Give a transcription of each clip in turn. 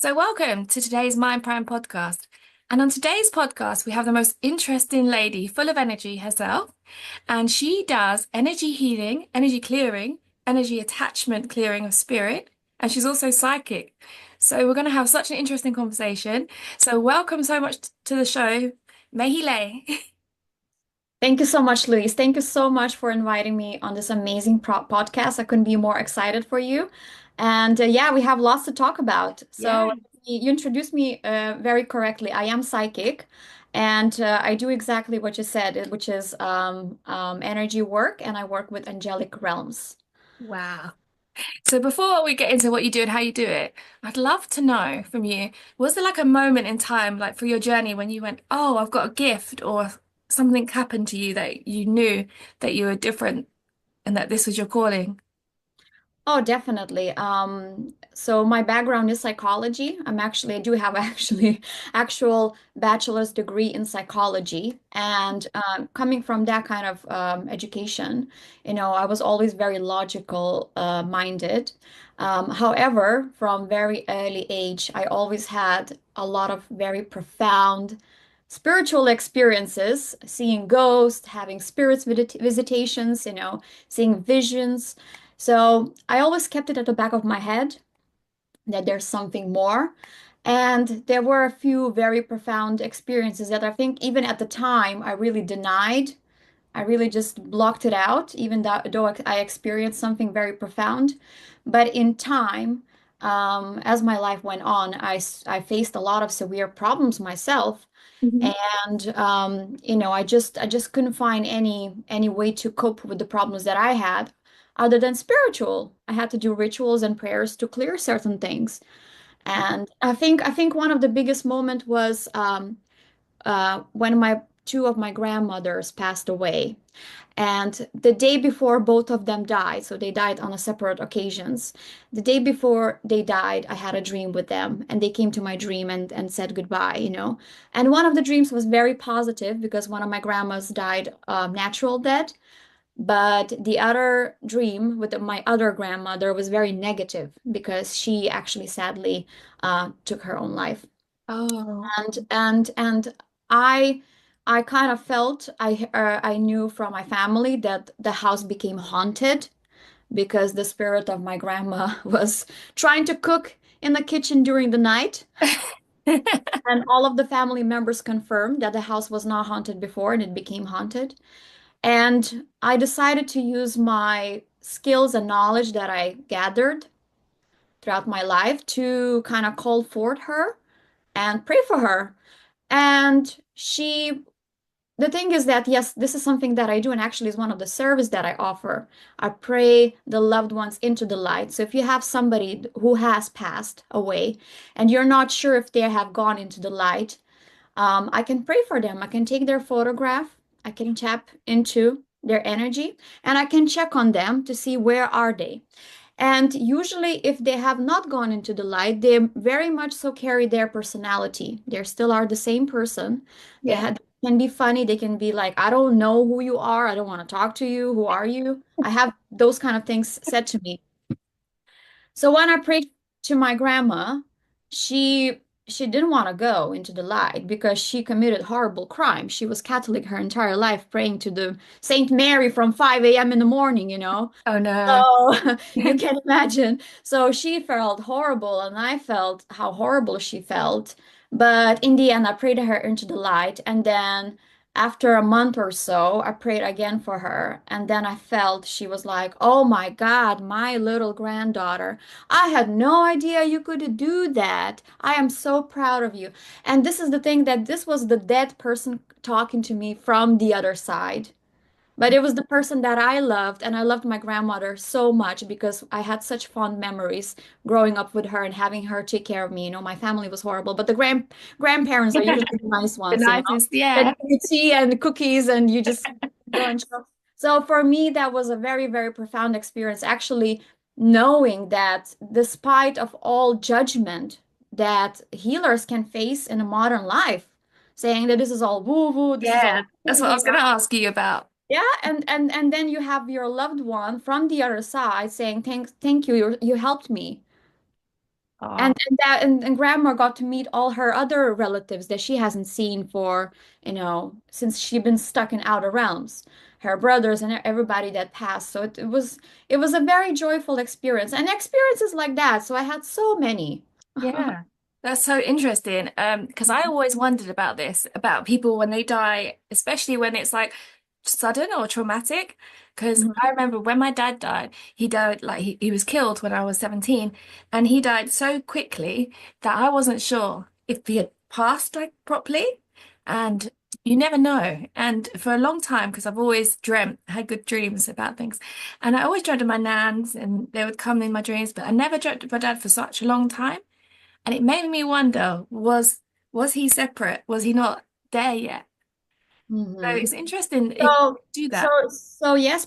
So, welcome to today's MindPrime podcast. And on today's podcast, we have the most interesting lady, full of energy herself. And she does energy healing, energy clearing, energy attachment clearing of spirit. And she's also psychic. So, we're going to have such an interesting conversation. So, welcome so much to the show, Mahi Lay. Thank you so much, Louise. Thank you so much for inviting me on this amazing podcast. I couldn't be more excited for you. And yeah, we have lots to talk about. Yeah. So you introduced me very correctly. I am psychic, and I do exactly what you said, which is energy work, and I work with angelic realms. Wow. So before we get into what you do and how you do it, I'd love to know from you, was there like a moment in time, like for your journey when you went, oh, I've got a gift or something happened to you that you knew that you were different and that this was your calling? Oh, definitely. So my background is psychology. I do have actual bachelor's degree in psychology. And coming from that kind of education, I was always very logical minded. However, from very early age, I always had a lot of very profound spiritual experiences, seeing ghosts, having visitations, seeing visions. So I always kept it at the back of my head that there's something more. And there were a few very profound experiences that I think even at the time I really denied. I really just blocked it out, even though I experienced something very profound. But in time, as my life went on, I faced a lot of severe problems myself. Mhm. And I just couldn't find any way to cope with the problems that I had other than spiritual. I had to do rituals and prayers to clear certain things. And I think one of the biggest moment was when my two of my grandmothers passed away. And the day before both of them died, so they died on a separate occasions. The day before they died, I had a dream with them, and they came to my dream and said goodbye. And one of the dreams was very positive because one of my grandmas died natural death, but the other dream with my other grandmother was very negative because she actually sadly took her own life. Oh, And I I kind of felt I knew from my family that the house became haunted because the spirit of my grandma was trying to cook in the kitchen during the night. And all of the family members confirmed that the house was not haunted before and it became haunted. And I decided to use my skills and knowledge that I gathered throughout my life to kind of call forth her and pray for her. And the thing is that, yes, this is something that I do, and actually is one of the service that I offer. I pray the loved ones into the light. So if you have somebody who has passed away and you're not sure if they have gone into the light, I can pray for them. I can take their photograph. I can tap into their energy, and I can check on them to see where are they. And usually, if they have not gone into the light, they very much so carry their personality. They still are the same person. They yeah. can be funny. They can be like, I don't know who you are. I don't want to talk to you. Who are you? I have those kind of things said to me. So when I prayed to my grandma, she she didn't want to go into the light because she committed horrible crime. She was Catholic her entire life, praying to the Saint Mary from 5 a.m. in the morning. Oh no. So you can imagine. So she felt horrible, and I felt how horrible she felt. But in the end, I prayed her into the light. And then after a month or so, I prayed again for her. And then I felt she was like, oh my God, my little granddaughter. I had no idea you could do that. I am so proud of you. And this is the thing that this was the dead person talking to me from the other side. But it was the person that I loved, and I loved my grandmother so much because I had such fond memories growing up with her and having her take care of me. My family was horrible, but the grandparents are usually the nice The ones, nicest, that yeah. give you tea and cookies, and you just go and chill. So for me, that was a very, very profound experience, actually knowing that despite of all judgment that healers can face in a modern life, saying that this is all woo-woo, this is Yeah, all that's what I was crazy. going to ask you about. Yeah, and then you have your loved one from the other side saying, thank you, you helped me." Oh, And grandma got to meet all her other relatives that she hasn't seen for, since she'd been stuck in outer realms. Her brothers and everybody that passed. So it was a very joyful experience. And experiences like that. So I had so many. yeah. That's so interesting. Because I always wondered about this, about people when they die, especially when it's like sudden or traumatic. Because Mhm. I remember when my dad died, he died like he was killed when I was 17, and he died so quickly that I wasn't sure if he had passed like properly. And you never know. And for a long time, because I've always dreamt, had good dreams about things. And I always dreamt of my nans and they would come in my dreams, but I never dreamt of my dad for such a long time. And it made me wonder, was he separate? Was he not there yet? So Mhm. it's interesting if you So, do so, that. so yes,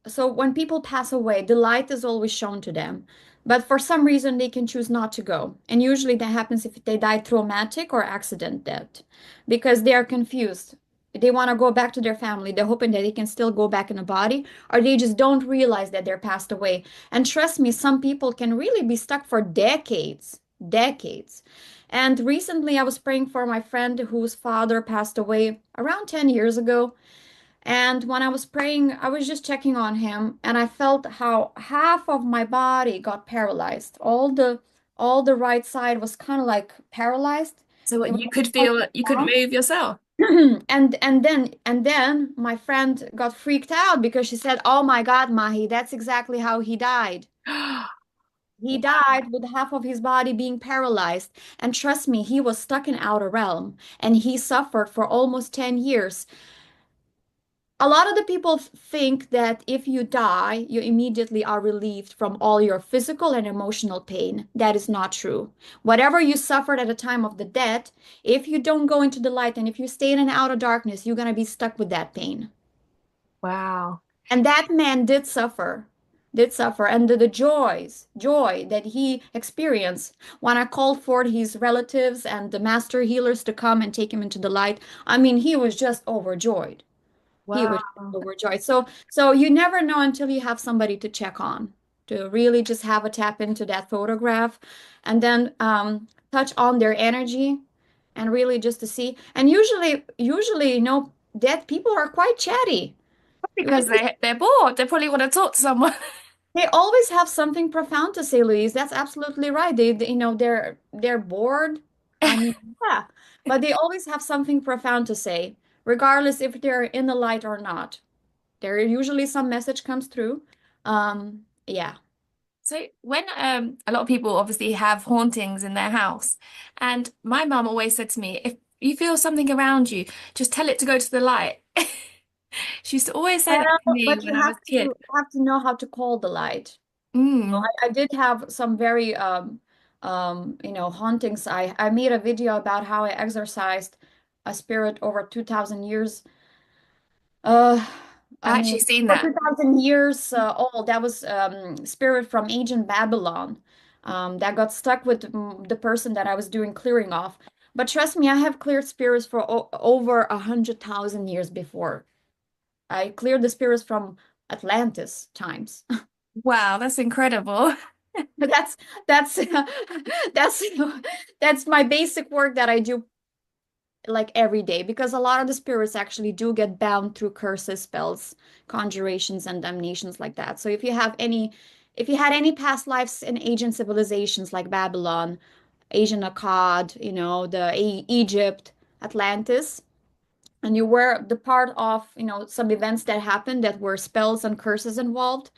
so when people pass away, the light is always shown to them. But for some reason, they can choose not to go. And usually that happens if they die traumatic or accident death, because they are confused. They want to go back to their family. They're hoping that they can still go back in the body, or they just don't realize that they're passed away. And trust me, some people can really be stuck for decades, decades. And recently, I was praying for my friend whose father passed away around 10 years ago. And when I was praying, I was just checking on him, and I felt how half of my body got paralyzed. All the right side was kind of like paralyzed. So what It you could was feel you couldn't move yourself. and then my friend got freaked out because she said, "Oh my God, Mahi, that's exactly how he died. He died with half of his body being paralyzed. And trust me, he was stuck in outer realm and he suffered for almost 10 years. A lot of the people think that if you die, you immediately are relieved from all your physical and emotional pain. That is not true. Whatever you suffered at the time of the death, if you don't go into the light and if you stay in an outer darkness, you're going to be stuck with that pain. Wow. And that man did suffer. And the joy that he experienced when I called for his relatives and the master healers to come and take him into the light. I mean, he was just overjoyed. He was Wow. overjoyed. So you never know until you have somebody to check on, to really just have a tap into that photograph and then touch on their energy and really just to see. And usually, dead people are quite chatty. Because they're bored. They probably want to talk to someone. They always have something profound to say, Louise. That's absolutely right. They're bored. I mean, yeah, but they always have something profound to say, regardless if they're in the light or not. There usually some message comes through. Yeah. So when a lot of people obviously have hauntings in their house, and my mum always said to me, if you feel something around you, just tell it to go to the light. She used to always say that to Well, me but when you I have was a kid. to have to know how to call the light. Mm. I did have some very hauntings. I made a video about how I exorcised a spirit over 2000 years. Uh, I I mean, actually seen for that. 2000 years old, that was spirit from ancient Babylon that got stuck with the person that I was doing clearing off. But trust me, I have cleared spirits for o over 100,000 years before. I cleared the spirits from Atlantis times. Wow, that's incredible. That's that's that's that's my basic work that I do like every day because a lot of the spirits actually do get bound through curses, spells, conjurations, and damnations like that. So if you had any past lives in ancient civilizations like Babylon, Asian Akkad, Egypt, Atlantis, and you were the part of, some events that happened that were spells and curses involved,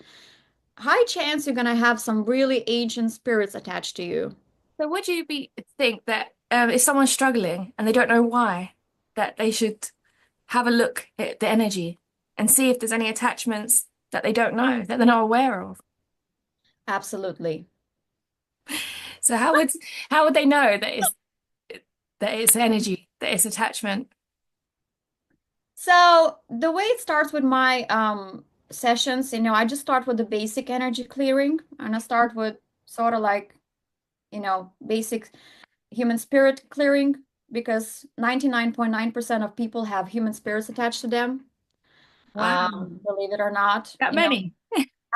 high chance you're gonna have some really ancient spirits attached to you. So would you be think that if someone's struggling and they don't know why, that they should have a look at the energy and see if there's any attachments that they don't know, that they're not aware of? Absolutely. So how would they know that it's energy, that it's attachment? So the way it starts with my sessions, I just start with the basic energy clearing, and I start with sort of like, basic human spirit clearing because 99.9% of people have human spirits attached to them. Wow, Believe it or not, that many.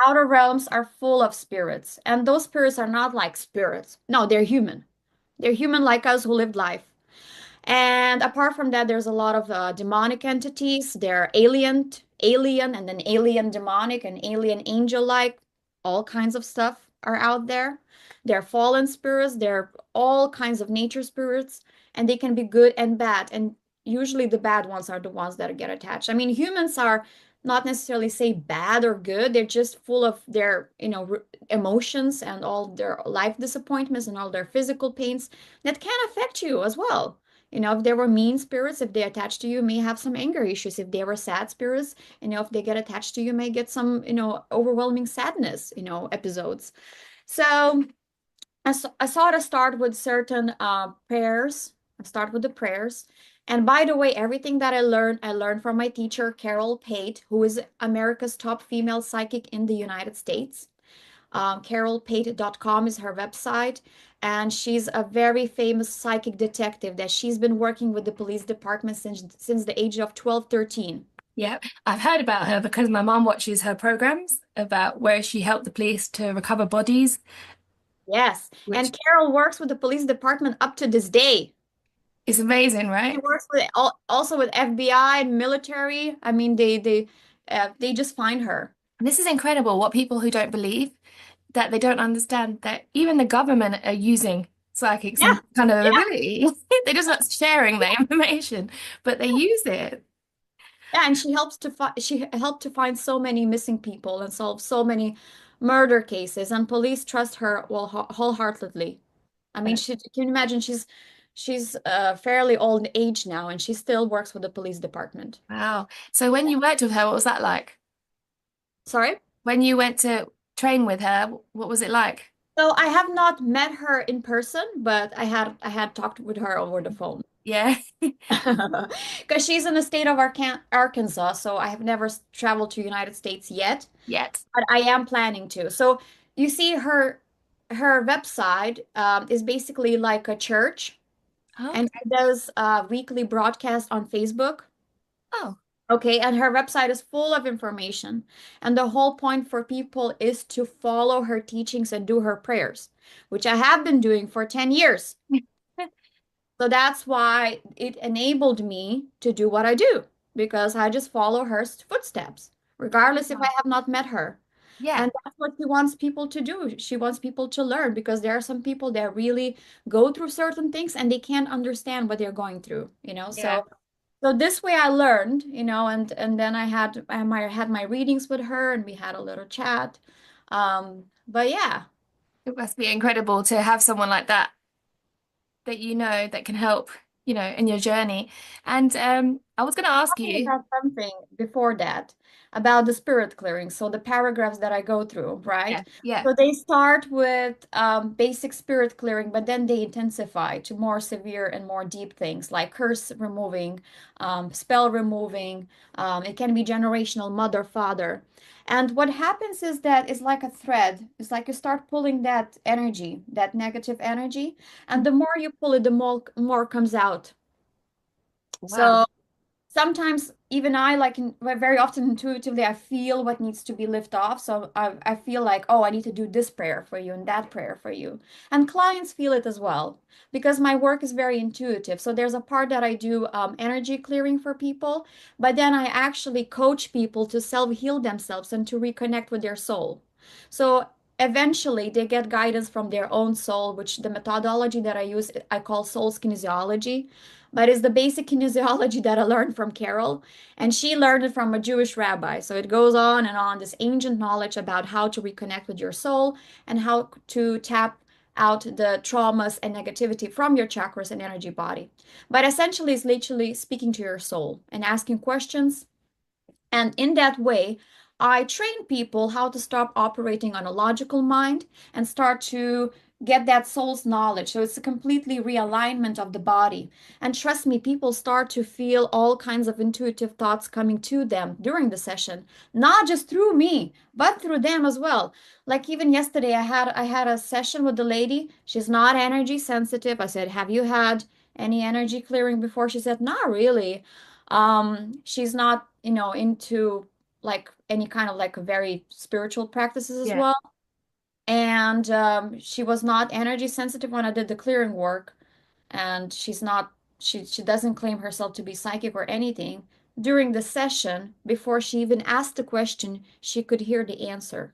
outer realms are full of spirits, and those spirits are not like spirits. No, they're human. They're human like us who lived life. And apart from that, there's a lot of demonic entities. They're alien, and then alien demonic and alien angel-like. All kinds of stuff are out there. They're fallen spirits. They're all kinds of nature spirits, and they can be good and bad. And usually the bad ones are the ones that get attached. I mean, humans are not necessarily say bad or good. They're just full of their, emotions and all their life disappointments and all their physical pains that can affect you as well. If they were mean spirits, if they attach to you, may have some anger issues. If they were sad spirits, if they get attached to you, may get some, overwhelming sadness, episodes. So I sort of start with certain prayers. I start with the prayers. And by the way, everything that I learned from my teacher, Carol Pate, who is America's top female psychic in the United States. CarolPate.com is her website, and she's a very famous psychic detective that she's been working with the police department since the age of 12, 13. Yep, I've heard about her because my mom watches her programs about where she helped the police to recover bodies, Yes, which and Carol works with the police department up to this day. is amazing, She right? works with also with FBI and military. I mean, they just find her. And this is incredible what people who don't believe that they don't understand that even the government are using psychics Yeah, and kind of yeah, ability. They're just not sharing the information, but they use it. yeah. And she helped to find so many missing people and solve so many murder cases. And police trust her well wholeheartedly. I mean, can you imagine she's fairly old age now, and she still works with the police department. Wow. So when you worked with her, what was that like? Sorry? When you went to train with her, what was it like? So I have not met her in person, but I had talked with her over the phone. Yeah, Because she's in the state of Arkansas, so I have never traveled to United States yet, yet. but I am planning to. So you see her website is basically like a church, and Okay. she does weekly broadcast on Facebook. Oh, Okay, and her website is full of information. And the whole point for people is to follow her teachings and do her prayers, which I have been doing for 10 years. So that's why it enabled me to do what I do, because I just follow her footsteps, regardless if I wow. have not met her. Yeah, And that's what she wants people to do. She wants people to learn because there are some people that really go through certain things and they can't understand what they're going through, yeah. So this way I learned, and then I had my readings with her and we had a little chat. But yeah, It must be incredible to have someone like that that you know that can help, in your journey. And I was going to ask talking you, about something before that about the spirit clearing. So the paragraphs that I go through, right? yeah, yeah. So they start with basic spirit clearing, but then they intensify to more severe and more deep things like curse removing, spell removing. It can be generational mother, father. And what happens is that it's like a thread. It's like you start pulling that energy, that negative energy, and the more you pull it, the more comes out. Wow. So sometimes even I very often intuitively I feel what needs to be lifted off. So I feel like, oh, I need to do this prayer for you and that prayer for you. And clients feel it as well because my work is very intuitive. So there's a part that I do energy clearing for people, but then I actually coach people to self-heal themselves and to reconnect with their soul. So eventually they get guidance from their own soul, which the methodology that I use, I call soul's kinesiology, but it's the basic kinesiology that I learned from Carol, and she learned it from a Jewish rabbi. So it goes on and on, this ancient knowledge about how to reconnect with your soul and how to tap out the traumas and negativity from your chakras and energy body. But essentially, it's literally speaking to your soul and asking questions, and in that way, I train people how to stop operating on a logical mind and start to get that soul's knowledge. So it's a completely realignment of the body. And trust me, people start to feel all kinds of intuitive thoughts coming to them during the session, not just through me, but through them as well. Like even yesterday, I had a session with the lady. She's not energy sensitive. I said, "Have you had any energy clearing before?" She said, "Not really." She's not, into like any kind of like very spiritual practices as Yeah. well. And she was not energy sensitive when I did the clearing work. And she doesn't claim herself to be psychic or anything. During the session, before she even asked the question, she could hear the answer.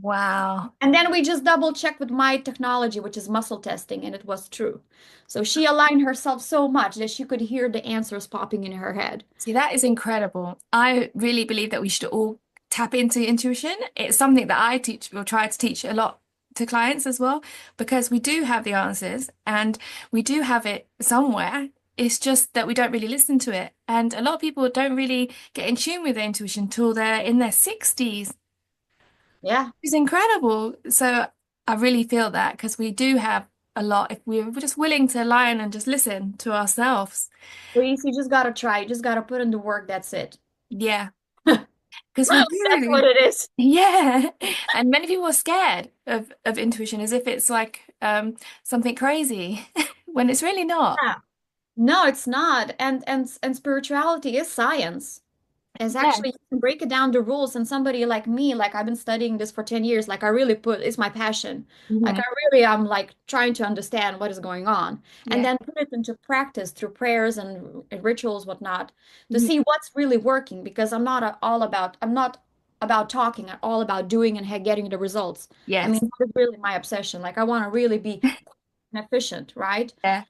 Wow. And then we just double checked with my technology, which is muscle testing, and it was true. So she aligned herself so much that she could hear the answers popping in her head. See, that is incredible. I really believe that we should all tap into intuition. It's something that I teach or try to teach a lot to clients as well, because we do have the answers and we do have it somewhere. It's just that we don't really listen to it. And a lot of people don't really get in tune with their intuition till they're in their 60s. Yeah. It's incredible. So I really feel that because we do have a lot if we're just willing to align and just listen to ourselves. So you just gotta try. You just gotta put in the work. That's it. Yeah, That's because we what do. it is. Yeah. And many people are scared of intuition as if it's like something crazy when it's really not. Yeah. No, it's not. And spirituality is science. It's Yeah. actually, you can break it down the rules, and somebody like me, like I've been studying this for 10 years, like I really put, it's my passion. Like Hmm. I really am like trying to understand what is going on and Yeah. then put it into practice through prayers and rituals, whatnot, to Mhm. see what's really working because I'm not about talking, I'm all about doing and getting the results. I mean, Yes. that's really my obsession. Like I want to really be efficient, right? Yeah.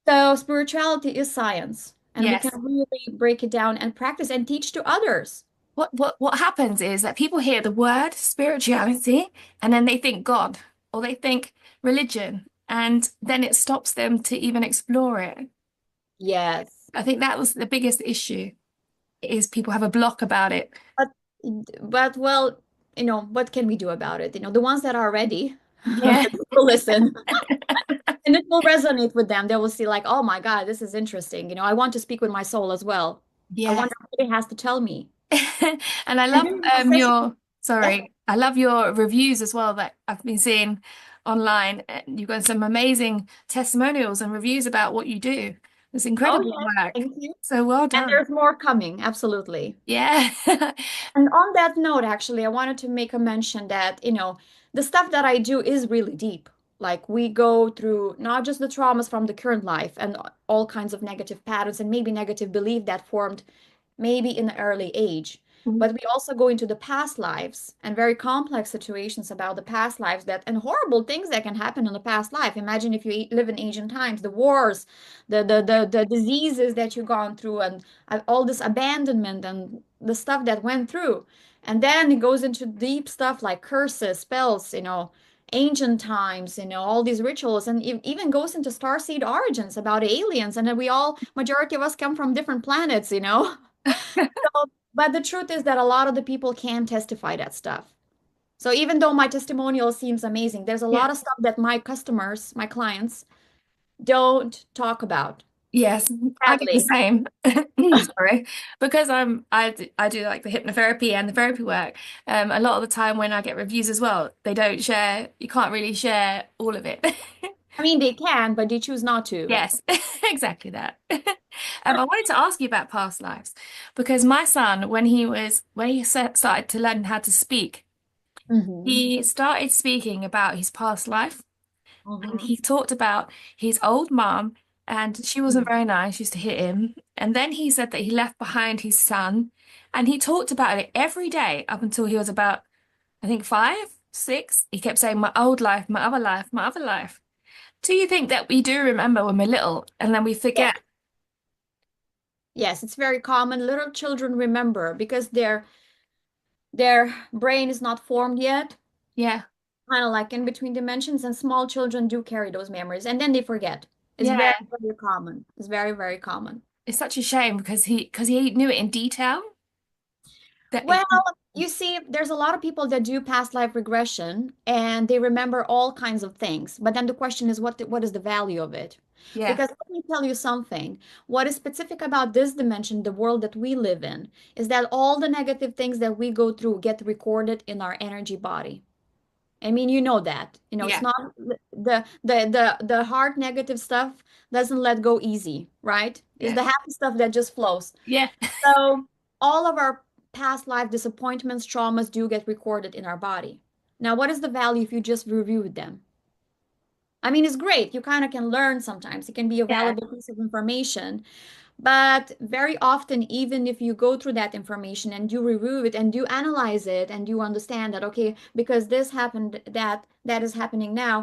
So spirituality is science, and we can Yes. really break it down and practice and teach to others. What happens is that people hear the word spirituality and then they think God or they think religion and then it stops them to even explore it. Yes. I think that was the biggest issue is people have a block about it. But but well, what can we do about it? The ones that are ready Yeah. will listen and it will resonate with them. They will see like, oh my God, this is interesting. I want to speak with my soul as well. I Yeah. wonder what it has to tell me. And I And love during my session, yeah. I love your reviews as well that I've been seeing online. You've got some amazing testimonials and reviews about what you do. It's Oh incredible yes, work. thank you. So well And done. there's more coming, absolutely. Yeah. And on that note, actually, I wanted to make a mention that, the stuff that I do is really deep. Like we go through not just the traumas from the current life and all kinds of negative patterns and maybe negative belief that formed maybe in the early age. But we also go into the past lives and very complex situations about the past lives that and horrible things that can happen in the past life. Imagine if you live in ancient times, the wars, the diseases that you've gone through, and all this abandonment and the stuff that went through. And then it goes into deep stuff like curses, spells, ancient times, all these rituals, and it even goes into starseed origins about aliens, and then majority of us come from different planets. So, but the truth is that a lot of the people can testify that stuff. So even though my testimonial seems amazing, there's a Yeah. lot of stuff that my customers, my clients, don't talk about, Yes, I do the sadly. same. Sorry, because I do like the hypnotherapy and the therapy work. A lot of the time when I get reviews as well, they don't share. You can't really share all of it. I mean, they can, but they choose not to. Yes, exactly that. I wanted to ask you about past lives because my son, when he started to learn how to speak, Hmm. he started speaking about his past life. And Hmm. he talked about his old mom, and she wasn't very nice, she used to hit him. And then he said that he left behind his son, and he talked about it every day up until he was about, I think, 5, 6. He kept saying, my old life, my other life, my other life. Do you think that we do remember when we're little and then we Yes. forget? Yes, it's very common. Little children remember because their brain is not formed yet, Yeah, kind of like in between dimensions, and small children do carry those memories and then they forget. It's very, yeah. very common. It's very, very common. It's such a shame because he knew it in detail. That Well, you see, there's a lot of people that do past life regression and they remember all kinds of things. But then the question is, what is the value of it? yeah, Because let me tell you something. What is specific about this dimension, the world that we live in, is that all the negative things that we go through get recorded in our energy body. I mean, you know that. It's yeah, not the hard negative stuff doesn't let go easy, right? It's yeah, the happy stuff that just flows. yeah. So all of our past life disappointments, traumas do get recorded in our body. Now, what is the value if you just reviewed them? I mean, it's great. You kind of can learn sometimes. It can be a Yeah. valuable piece of information. But very often, even if you go through that information and you review it and you analyze it and you understand that, okay, because this happened, that is happening now,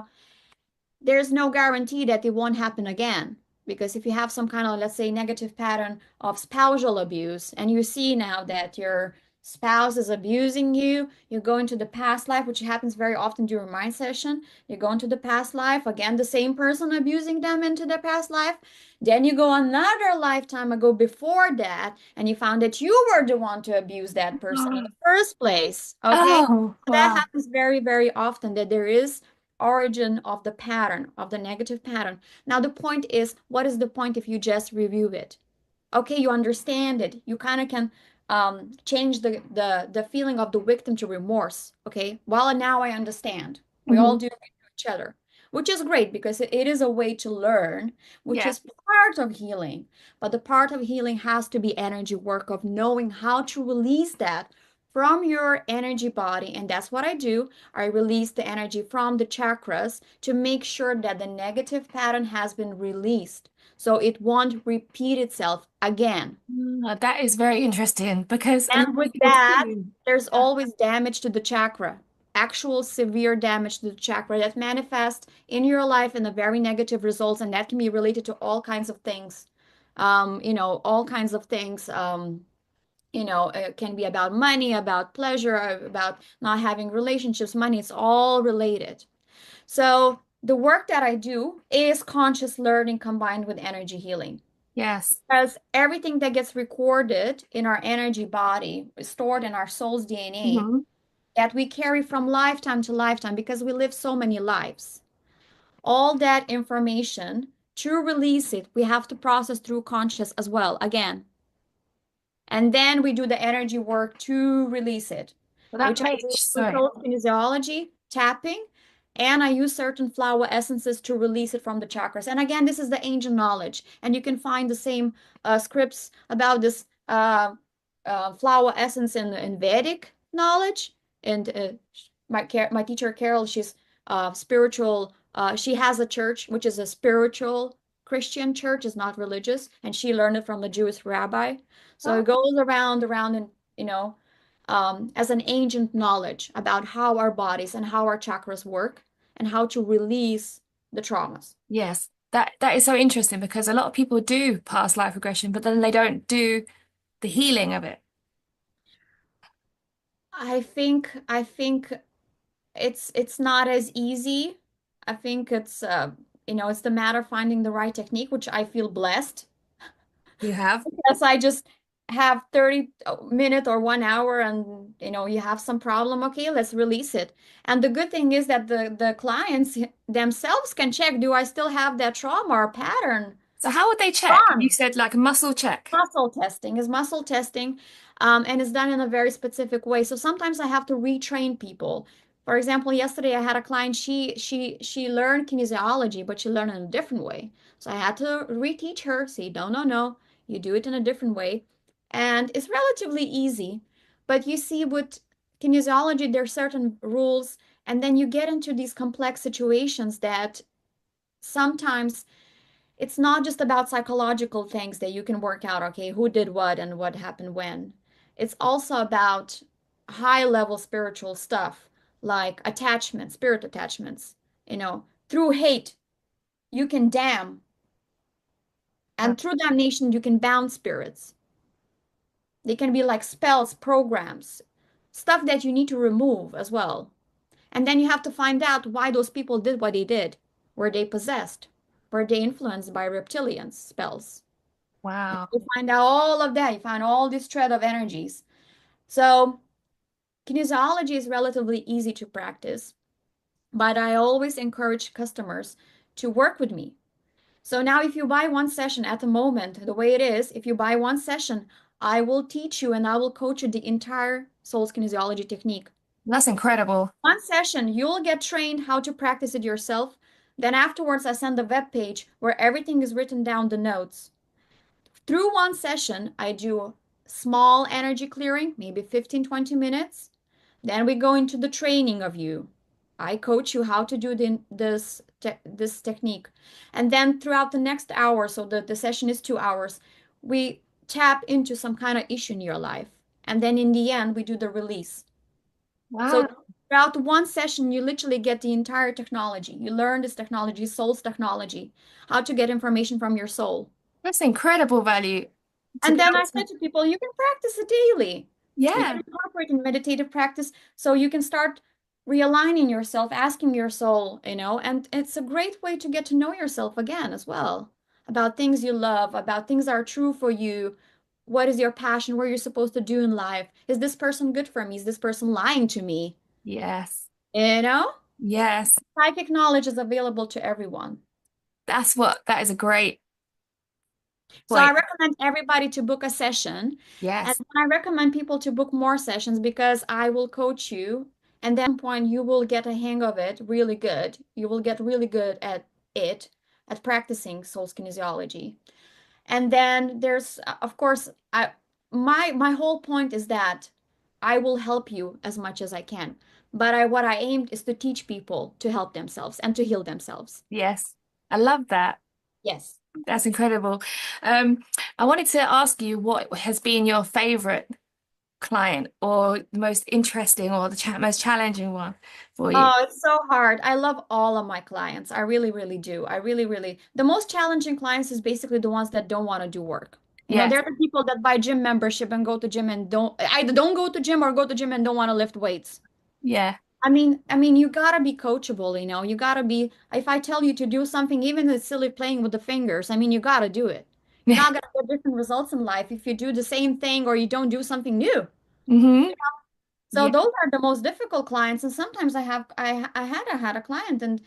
there's no guarantee that it won't happen again. Because if you have some kind of, let's say, negative pattern of spousal abuse, and you see now that your spouse is abusing you, you go into the past life, which happens very often during mind session. You go into the past life, again, the same person abusing them into the past life. Then you go another lifetime ago before that, and you found that you were the one to abuse that person in the first place. Okay? Oh, That wow. happens very, very often that there is origin of the pattern, of the negative pattern. Now, the point is, what is the point if you just review it? Okay, you understand it. You kind of can change the feeling of the victim to remorse. Okay, well, now I understand. We all Hmm. do it to each other, which is great because it is a way to learn, which Yeah. is part of healing. But the part of healing has to be energy work of knowing how to release that from your energy body. And that's what I do. I release the energy from the chakras to make sure that the negative pattern has been released so it won't repeat itself again. That is very interesting because a lot And of with people that, do. there's Yeah. always damage to the chakra, actual severe damage to the chakra that manifests in your life in a very negative results, and that can be related to all kinds of things. All kinds of things. It can be about money, about pleasure, about not having relationships, money. It's all related. So the work that I do is conscious learning combined with energy healing. Yes. Because everything that gets recorded in our energy body is stored in our soul's DNA Hmm. that we carry from lifetime to lifetime because we live so many lives. All that information, to release it, we have to process through conscious as well, again. And then we do the energy work to release it, Well, that which I do makes, with sorry. soul kinesiology, tapping, and I use certain flower essences to release it from the chakras. And again, this is the ancient knowledge, and you can find the same scripts about this flower essence in Vedic knowledge. And my teacher Carol, she's spiritual. She has a church which is a spiritual Christian church, is not religious, and she learned it from a Jewish rabbi. So Oh, it goes around, and as an ancient knowledge about how our bodies and how our chakras work and how to release the traumas. yes. That is so interesting because a lot of people do past life regression, but then they don't do the healing of it. I think it's not as easy. I think it's the matter of finding the right technique, which I feel blessed. You have? Yes, I just have 30 minute or 1 hour and you have some problem, okay, let's release it. And the good thing is that the clients themselves can check, do I still have that trauma or pattern? So how would they check? You Done. said like a muscle check. Muscle testing is muscle testing, and it's done in a very specific way. So sometimes I have to retrain people. For example, yesterday I had a client, she learned kinesiology, but she learned in a different way. So I had to reteach her, say, no, no, no, you do it in a different way. And it's relatively easy. But you see, with kinesiology, there are certain rules, and then you get into these complex situations that sometimes it's not just about psychological things that you can work out, okay, who did what and what happened when. It's also about high level spiritual stuff like attachments, spirit attachments. Through hate, you can damn, Uh, and through damnation, you can bound spirits. They can be like spells, programs, stuff that you need to remove as well. And then you have to find out why those people did what they did. Were they possessed? Were they influenced by reptilians, spells? wow. You find out all of that. You find all this thread of energies. So kinesiology is relatively easy to practice, but I always encourage customers to work with me. So now if you buy one session at the moment, the way it is, if you buy one session, I will teach you and I will coach you the entire Souls Kinesiology technique. That's incredible. One session, you'll get trained how to practice it yourself. Then afterwards, I send a web page where everything is written down, the notes. Through one session, I do small energy clearing, maybe 15, 20 minutes. Then we go into the training of you. I coach you how to do this technique. And then throughout the next hour, so the session is 2 hours, we tap into some kind of issue in your life. And then in the end, we do the release. So Wow, throughout one session, you literally get the entire technology. You learn this technology, soul's technology, how to get information from your soul. that's incredible value to And be then able I to. said to people, you can practice it daily. You can Yeah, incorporate in meditative practice so you can start realigning yourself, asking your soul, and it's a great way to get to know yourself again as well, about things you love, about things that are true for you. What is your passion? What you're supposed to do in life? Is this person good for me? Is this person lying to me? yes, You know? yes. Psychic knowledge is available to everyone. That is a great So I point. recommend everybody to book a session. And Yes, I recommend people to book more sessions because I will coach you. And then point you will get a hang of it really good. You will get really good at it, at practicing soul kinesiology. And then there's, of course, my whole point is that I will help you as much as I can. But what I aimed is to teach people to help themselves and to heal themselves. yes. I love that. Yes. That's incredible. Um, I wanted to ask you what has been your favorite client or the most interesting or the most challenging one for you? Oh, it's so hard. I love all of my clients. I really, really do. I really, really. The most challenging clients is basically the ones that don't want to do work. Yes. They're the people that buy gym membership and go to gym and don't either don't go to gym or go to gym and don't want to lift weights. Yeah. I mean, you gotta be coachable, You gotta be, if I tell you to do something, even if it's silly playing with the fingers, I mean, you gotta do it. You're not gonna get different results in life if you do the same thing or you don't do something new. Mm-hmm. So Yeah. those are the most difficult clients. And sometimes I had a client and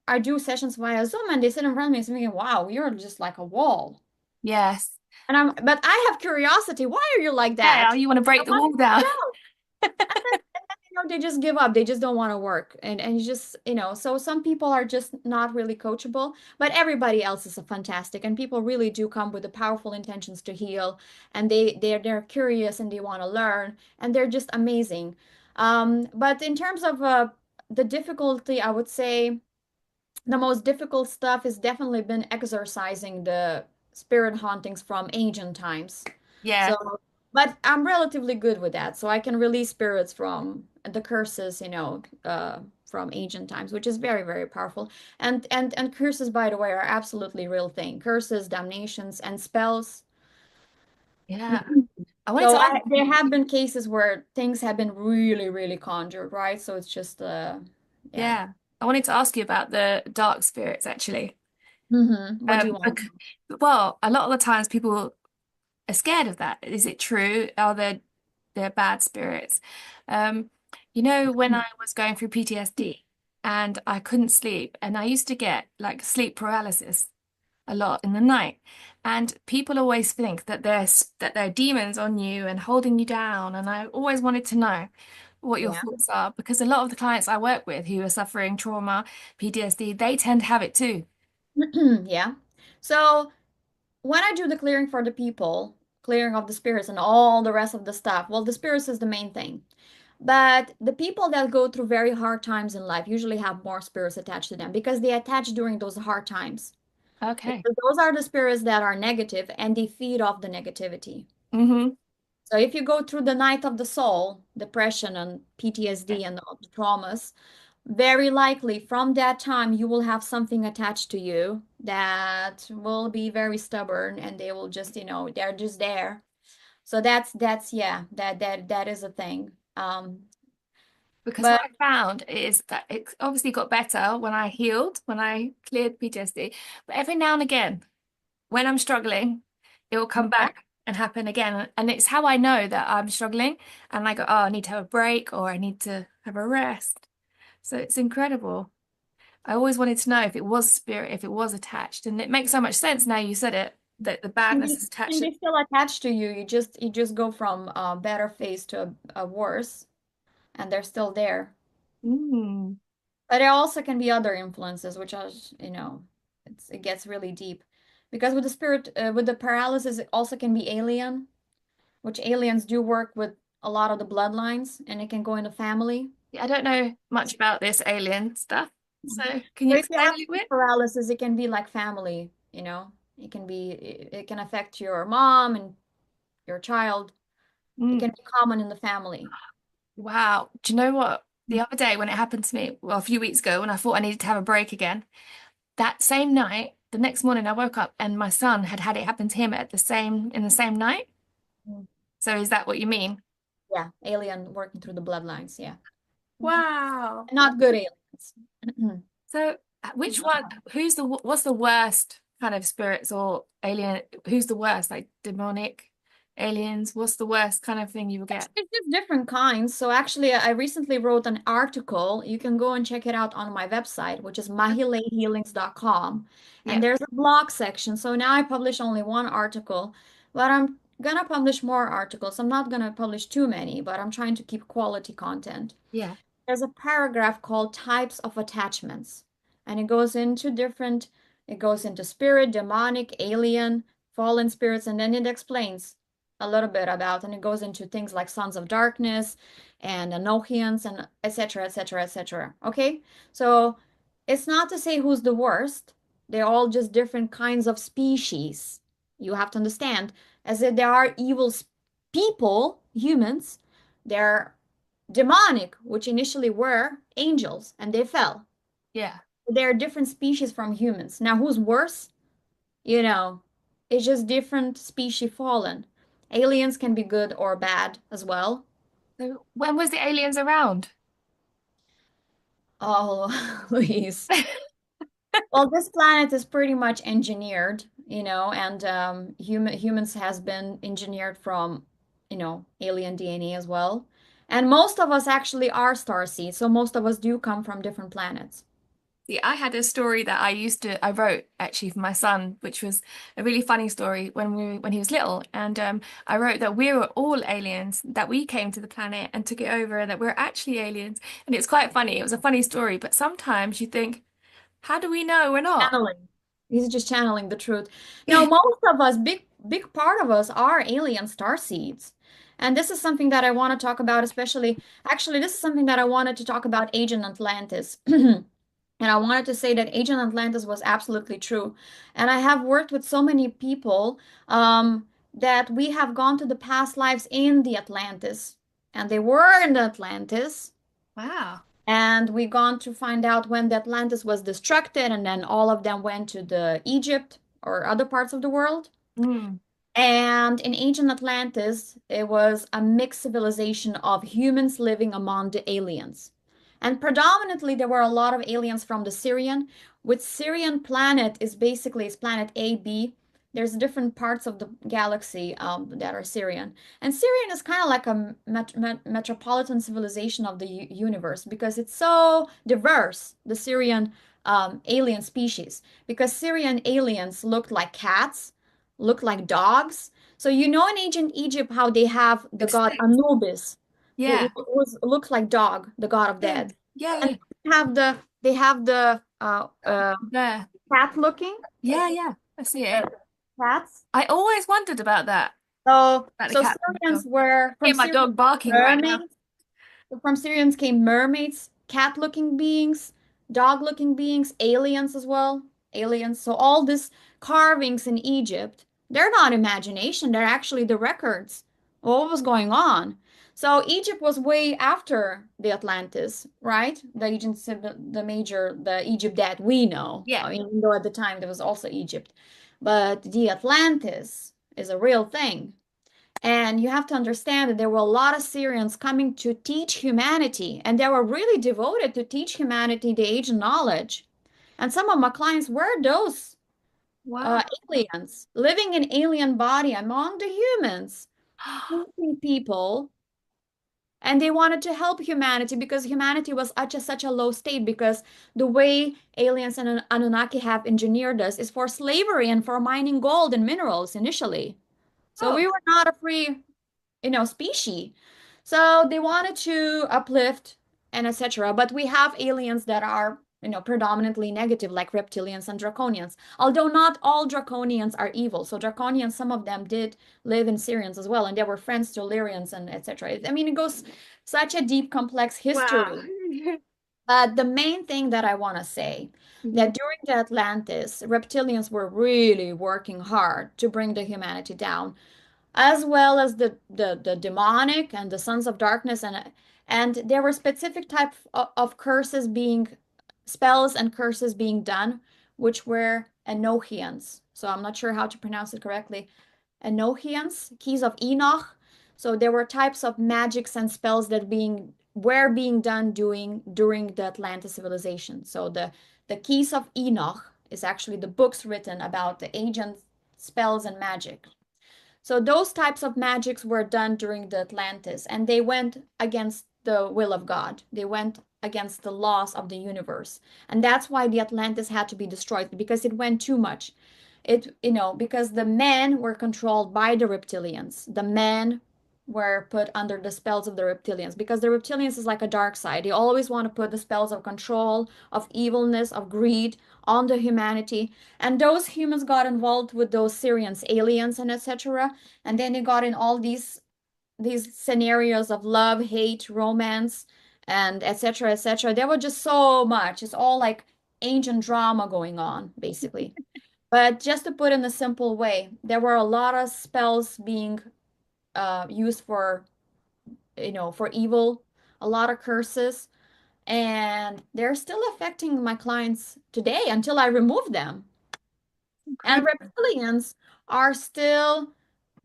I do sessions via Zoom and they sit in front of me and thinking, wow, you're just like a wall. Yes. But I have curiosity. Why are you like Yeah. that? You want to I break the want wall to down. find out. They just give up. They just don't want to work. And you just, so some people are just not really coachable, but everybody else is a fantastic. And people really do come with the powerful intentions to heal. And they're curious and they want to learn and they're just amazing. But in terms of the difficulty, I would say the most difficult stuff has definitely been exorcising the spirit hauntings from ancient times. Yeah. So, but I'm relatively good with that. So I can release spirits from the curses, from ancient times, which is very, very powerful. And curses, by the way, are absolutely real thing. Curses, damnations, and spells. Yeah. I wanted to So ask there you, have been cases where things have been really, really conjured, right? So it's just, yeah. yeah. I wanted to ask you about the dark spirits actually. What do you want? Well, a lot of the times people are scared of that. Is it true? Are there bad spirits? Um, when I was going through PTSD and I couldn't sleep, and I used to get like sleep paralysis a lot in the night. And people always think that there are demons on you and holding you down. And I always wanted to know what your Yeah. thoughts are because a lot of the clients I work with who are suffering trauma, PTSD, they tend to have it too. Yeah. So when I do the clearing for the people, clearing of the spirits and all the rest of the stuff, well, the spirits is the main thing. But the people that go through very hard times in life usually have more spirits attached to them because they attach during those hard times. Okay. Because those are the spirits that are negative and they feed off the negativity. Mm-hmm. So if you go through the night of the soul, depression and PTSD and all the traumas, very likely from that time you will have something attached to you that will be very stubborn and they will just, they're just there. So that's yeah, that is a thing. Because But what I found is that it obviously got better when I healed, when I cleared PTSD. But every now and again, when I'm struggling, it will come yeah, back and happen again. And it's how I know that I'm struggling. And I go, oh, I need to have a break or I need to have a rest. So it's incredible. I always wanted to know if it was spirit, if it was attached. And it makes so much sense now you said it, that the can badness be is attached can to. be still attached to you. You just go from a better phase to a worse, and they're still there. Mm, But there also can be other influences, which are, it gets really deep. Because with the paralysis, it also can be alien. which aliens do work with a lot of the bloodlines and it can go in the family. Yeah, I don't know much about this alien stuff. So can you So if you explain have a little sleep bit? paralysis, it can be like family, you know. It can affect your mom and your child. It Mm. can be common in the family. Wow. Do you know what? The other day when it happened to me, well, a few weeks ago, when I thought I needed to have a break again, that same night, the next morning I woke up and my son had had it happen to him at in the same night. Mm. So is that what you mean? Yeah, alien working through the bloodlines. Yeah. Mhm. Wow. Not good aliens. So which one, what's the worst kind of spirits or alien, who's the worst, like demonic aliens? What's the worst kind of thing you will get? It's just different kinds. So actually, I recently wrote an article. You can go and check it out on my website, which is mahilayhealings.com. And Yep. there's a blog section. So now I publish only one article, but I'm gonna publish more articles. I'm not gonna publish too many, but I'm trying to keep quality content. Yeah. There's a paragraph called types of attachments, and it goes into spirit, demonic, alien, fallen spirits, and then it explains a little bit about, and it goes into things like sons of darkness and Enochians and etc., etc., etc. Okay, so it's not to say who's the worst. They're all just different kinds of species. You have to understand, as if there are evil people, humans. They're demonic, which initially were angels, and they fell. Yeah. They're different species from humans. Now, who's worse? You know, it's just different species fallen. Aliens can be good or bad as well. So when was the aliens around? Oh, Louise. Well, this planet is pretty much engineered, and humans has been engineered from, alien DNA as well. And most of us actually are star seeds, so most of us do come from different planets. See, I had a story that I wrote actually for my son, which was a really funny story when he was little. And I wrote that we were all aliens, that we came to the planet and took it over, and that we're actually aliens. And it's quite funny. It was a funny story, but sometimes you think, how do we know we're not? Channeling. He's just channeling the truth. No, most of us, big part of us are alien star seeds. And this is something that I want to talk about, actually, this is something that I wanted to talk about Agent Atlantis. And I wanted to say that Agent Atlantis was absolutely true. And I have worked with so many people that we have gone to the past lives in the Atlantis. And they were in the Atlantis. Wow. And we gone to find out when the Atlantis was destructed, and then all of them went to the Egypt or other parts of the world. Mm, And in ancient Atlantis, it was a mixed civilization of humans living among the aliens. And predominantly, there were a lot of aliens from the Syrian, which Syrian planet is planet A, B. There's different parts of the galaxy that are Syrian. And Syrian is kind of like a metropolitan civilization of the universe because it's so diverse, the Syrian alien species. Because Syrian aliens looked like cats, look like dogs. So in ancient Egypt how they have the god extinct. Anubis, who Yeah. looks like dog, the god of Yeah. dead, Yeah. and Yeah. they have the There. cat looking Yeah. Yeah. I see uh, it. cats. I always wondered about that. So About the so cat. Syrians were Hear from my Syrian dog barking right now. mermaids. From Syrians came mermaids, cat-looking beings, dog-looking beings, aliens as well. Aliens. So all these carvings in Egypt, they're not imagination, they're actually the records of what was going on. So Egypt was way after the Atlantis, right? The Egypt that we know, Yeah. even though at the time there was also Egypt. But the Atlantis is a real thing. And you have to understand that there were a lot of Syrians coming to teach humanity, and they were really devoted to teach humanity the age of knowledge. And some of my clients were those Wow. aliens living in alien body among the humans, teaching people, and they wanted to help humanity because humanity was such a low state because the way aliens and Anunnaki have engineered us is for slavery and for mining gold and minerals initially. So Oh, we were not a free species. So they wanted to uplift and etc. But we have aliens that are predominantly negative, like reptilians and draconians. Although not all draconians are evil. So draconians, some of them did live in Syrians as well, and they were friends to Illyrians and etc. I mean, it goes such a deep, complex Wow. history. But the main thing that I want to say Mhm. that during the Atlantis, reptilians were really working hard to bring the humanity down, as well as the demonic and the sons of darkness, and there were specific type of curses being spells and curses being done, which were Enochians. So I'm not sure how to pronounce it correctly. Enochians, keys of Enoch. So there were types of magics and spells that being done during the Atlantis civilization. So the keys of Enoch is actually the books written about the ancient spells and magic. So those types of magics were done during the Atlantis, and they went against the will of God. They went against the laws of the universe. And that's why the Atlantis had to be destroyed because it went too much. Because the men were controlled by the reptilians. The men were put under the spells of the reptilians because the reptilians is like a dark side. They always want to put the spells of control, of evilness, of greed on the humanity. And those humans got involved with those Syrians, aliens, and etc. And then they got in all these scenarios of love, hate, romance, and etc. etc. There were just so much. It's all like ancient drama going on, basically. But just to put in a simple way, there were a lot of spells being used for evil, a lot of curses, and they're still affecting my clients today until I remove them. And Incredible. reptilians are still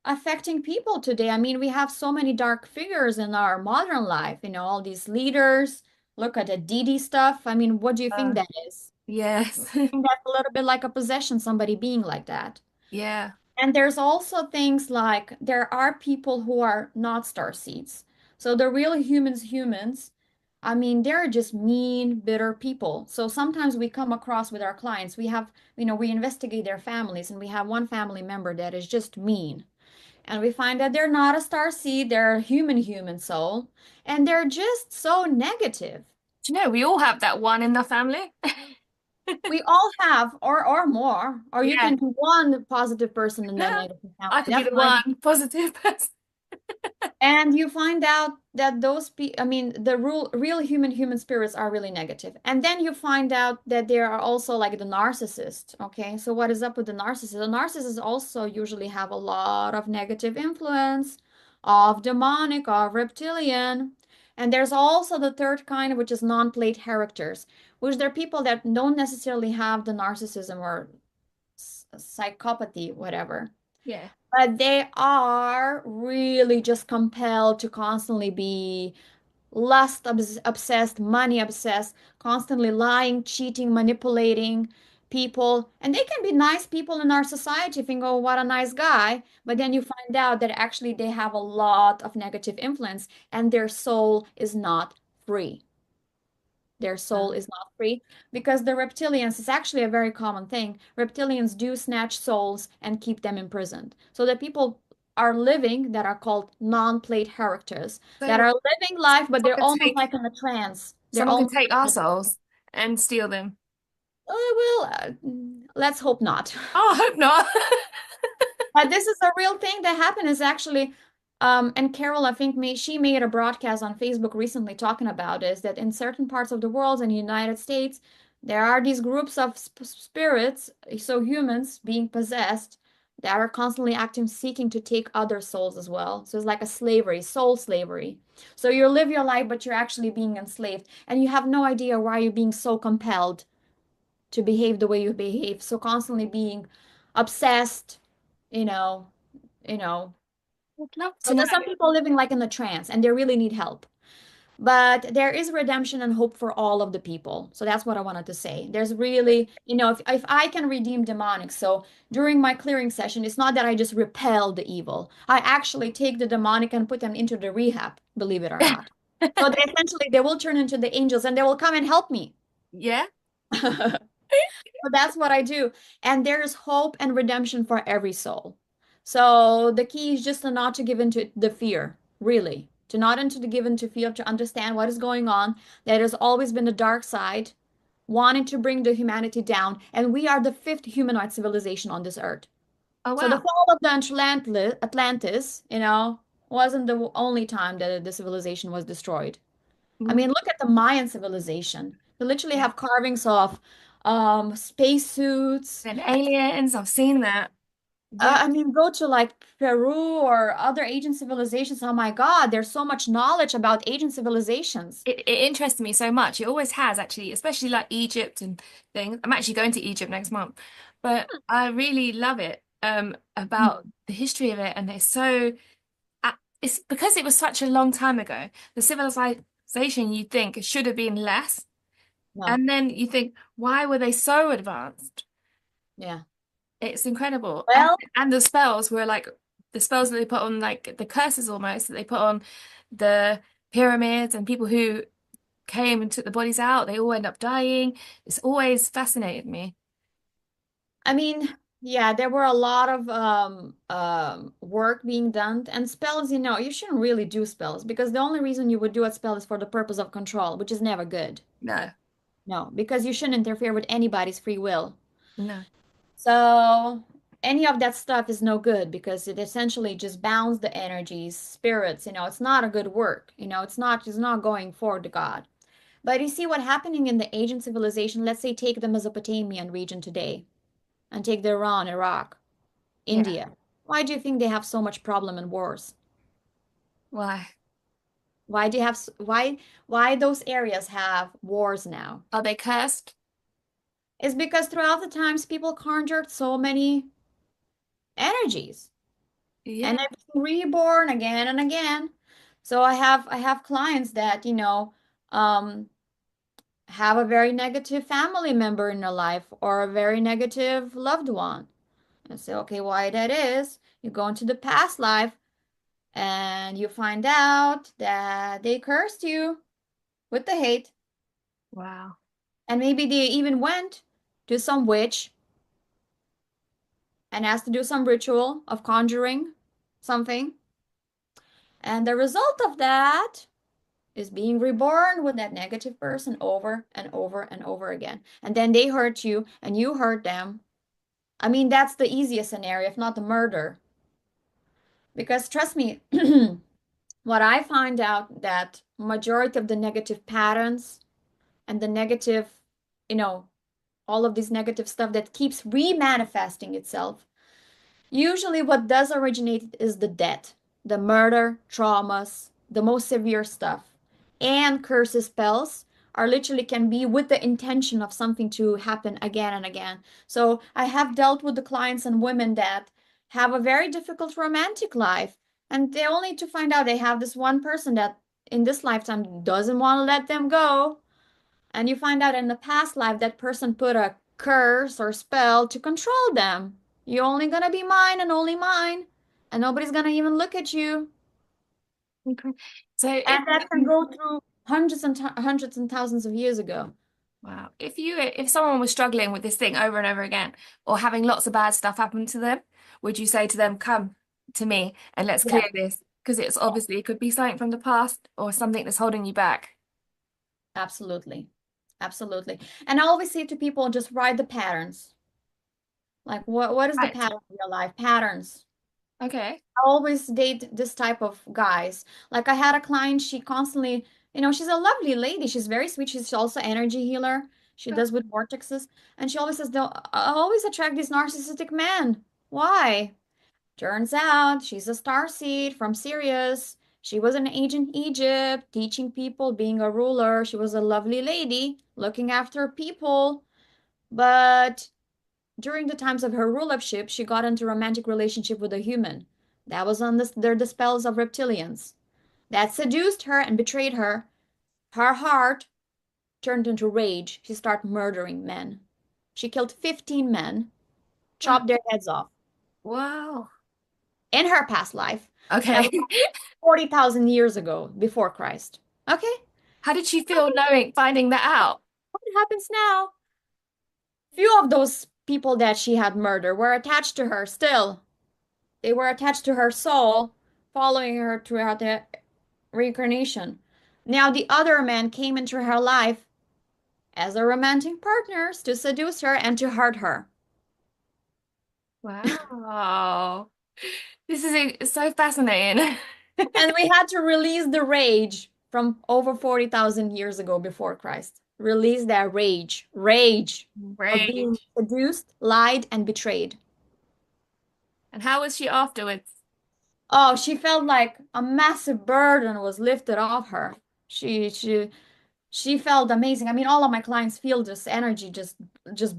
affecting people today. I mean, we have so many dark figures in our modern life, all these leaders. Look at the Didi stuff. I mean, what do you think Uh, that is? yes. I think that's a little bit like a possession, somebody being like that. Yeah. And there's also things like there are people who are not star seeds. So the real humans, I mean, they're just mean, bitter people. So sometimes we come across with our clients, we investigate their families and we have one family member that is just mean. And we find that they're not a star seed, they're a human soul, and they're just so negative. Do you know, we all have that one in the family. We all have, or more, or you Yeah. can do one positive person in that negative family. I could be That's the fine. one positive person. And you find out that I mean, the real human spirits are really negative. And then you find out that there are also like the narcissist. Okay, so what is up with the narcissist? The narcissists also usually have a lot of negative influence of demonic, of reptilian. And there's also the third kind, which is non-plate characters, which they're people that don't necessarily have the narcissism or psychopathy, whatever, Yeah. but they are really just compelled to constantly be lust obsessed, money obsessed, constantly lying, cheating, manipulating people. And they can be nice people in our society if you go, what a nice guy. But then you find out that actually they have a lot of negative influence and their soul is not free. Their soul is not free because the reptilians is actually a very common thing. Reptilians do snatch souls and keep them imprisoned. So the people are living that are called non-plate characters that So are living life, but someone they're can almost take like in a trance. They're someone can almost take our like, souls and steal them. let's hope not. Oh, I hope not. But this is a real thing that happened is actually, and Carol, I think she made a broadcast on Facebook recently talking about is that in certain parts of the world in the United States, there are these groups of spirits, so humans being possessed, that are constantly acting, seeking to take other souls as well. So it's like a slavery, soul slavery. So you live your life, but you're actually being enslaved, and you have no idea why you're being so compelled to behave the way you behave. So constantly being obsessed, you know, you know. I'd love So to know. there's some people living like in a trance and they really need help. But there is redemption and hope for all of the people. So that's what I wanted to say. There's really, if I can redeem demonic, so during my clearing session, it's not that I just repel the evil. I actually take the demonic and put them into the rehab, believe it or not. So they will turn into the angels and they will come and help me. Yeah. So that's what I do. And there's hope and redemption for every soul. So the key is just to not to give into the fear, really. To not into the give into fear, to understand what is going on. There has always been the dark side wanting to bring the humanity down, and we are the fifth humanoid civilization on this earth. Oh, So the wow. fall of the Atlantis, wasn't the only time that the civilization was destroyed. I Mm, mean, look at the Mayan civilization. They literally yeah. have carvings of spacesuits. And aliens, I've seen that. Yeah. I mean, go to like Peru or other Asian civilizations. Oh my God, there's so much knowledge about Asian civilizations. It interests me so much. It always has, actually, especially like Egypt and things. I'm actually going to Egypt next month, but I really love it about Mm. the history of it. And it's because it was such a long time ago. The civilization you think should have been less. No, And then you think, why were they so advanced? yeah. It's incredible. Well, And the spells were like the spells that they put on, like the curses almost that they put on the pyramids and people who came and took the bodies out, they all end up dying. It's always fascinated me. I mean, yeah, there were a lot of work being done and spells, you shouldn't really do spells because the only reason you would do a spell is for the purpose of control, which is never good. No, No, because you shouldn't interfere with anybody's free will. no. So any of that stuff is no good because it essentially just bounds the energies, spirits, it's not a good work. It's not going for the God. But you see what happening in the Asian civilization, let's say take the Mesopotamian region today and take the Iran, Iraq, Yeah. India. Why do you think they have so much problem and wars? Why? Why do you have why those areas have wars now? Are they cursed? It's because throughout the times people conjured so many energies and Yeah. they're being reborn again and again. So I have clients that, um, have a very negative family member in their life or a very negative loved one. And say, okay, why that is? You go into the past life and you find out that they cursed you with the hate. Wow. And maybe they even went to some witch and asked to do some ritual of conjuring something. And the result of that is being reborn with that negative person over and over and over again. And then they hurt you and you hurt them. I mean, that's the easiest scenario, if not the murder. Because trust me, what I find out that majority of the negative patterns and the negative, you know, all of this negative stuff that keeps remanifesting itself, usually what does originate is the death, the murder, traumas, the most severe stuff. And curses spells are literally can be with the intention of something to happen again and again. So I have dealt with the clients and women that have a very difficult romantic life, and they only to find out they have this one person that in this lifetime doesn't want to let them go. And you find out in the past life that person put a curse or spell to control them. You're only gonna be mine and only mine, and nobody's gonna even look at you. Okay. So if And that can go through hundreds and thousands of years ago. wow, if someone was struggling with this thing over and over again, or having lots of bad stuff happen to them, would you say to them, "Come to me and let's clear Yeah, this"? Because it's obviously it could be something from the past or something that's holding you back. absolutely. Absolutely. And I always say to people, just write the patterns. Like what is the Right. pattern of your life? Patterns. Okay. I always date this type of guys. Like I had a client, she constantly, she's a lovely lady. She's very sweet. She's also energy healer. She does with vortexes. And she always says, "No, I always attract these narcissistic men. Why?" Turns out she's a star seed from Sirius. She was in ancient Egypt, teaching people, being a ruler. She was a lovely lady, looking after people. But during the times of her rulership, she got into romantic relationship with a human. That was under the spells of reptilians. That seduced her and betrayed her. Her heart turned into rage. She started murdering men. She killed 15 men, chopped their heads off Wow. in her past life. That Okay. was 40,000 years ago, before Christ. Okay? How did she feel knowing, finding that out? What happens now? Few of those people that she had murdered were attached to her still. They were attached to her soul, following her throughout the reincarnation. Now the other man came into her life as a romantic partners to seduce her and to hurt her. Wow. This is so fascinating. And we had to release the rage from over 40,000 years ago before Christ. Release that rage of being Rage. seduced, lied, and betrayed. And how was she afterwards? Oh, she felt like a massive burden was lifted off her. She she she felt amazing. I mean, all of my clients feel this energy just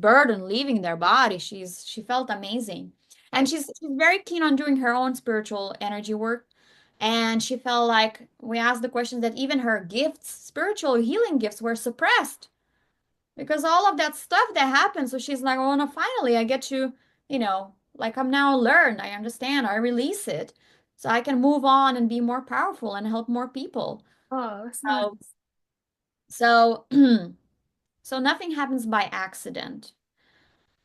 burden leaving their body. She felt amazing. And That's she's very keen on doing her own spiritual energy work. And she felt like we asked the question that even her gifts, spiritual healing gifts, were suppressed because all of that stuff that happened. So she's like, oh no, finally I get to, like I'm now learned, I understand, I release it. So I can move on and be more powerful and help more people. oh, that's So nice. so so nothing happens by accident.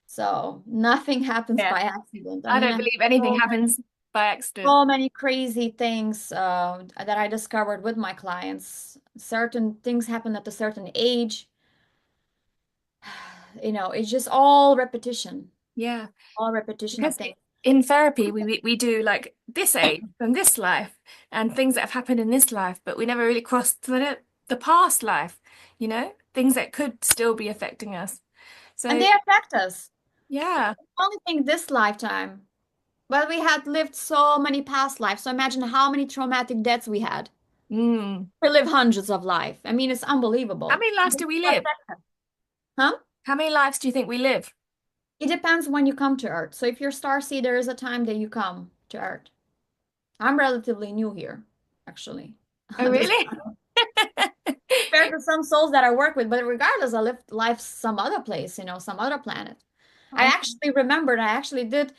So nothing happens Yeah. by accident. I I mean, don't I have believe anything so happens by accident. so many crazy things that I discovered with my clients. Certain things happen at a certain age. It's just Yeah. all repetition of Because things. in therapy, we do like this age and this life and things that have happened in this life, but we never really crossed the past life, things that could still be affecting us. And So, they affect us. yeah. Only thing this lifetime. But we had lived so many past lives. So imagine how many traumatic deaths we had. Mm. We live hundreds of life. I mean, it's How unbelievable. many lives do we live? Huh? How many lives do you think we live? It depends when you come to Earth. So if you're starseed, there is a time that you come to Earth. I'm relatively new here, actually. Oh, This really? compared to some souls that I work with, but regardless, I lived life some other place, some other planet. I Oh, actually remembered I actually did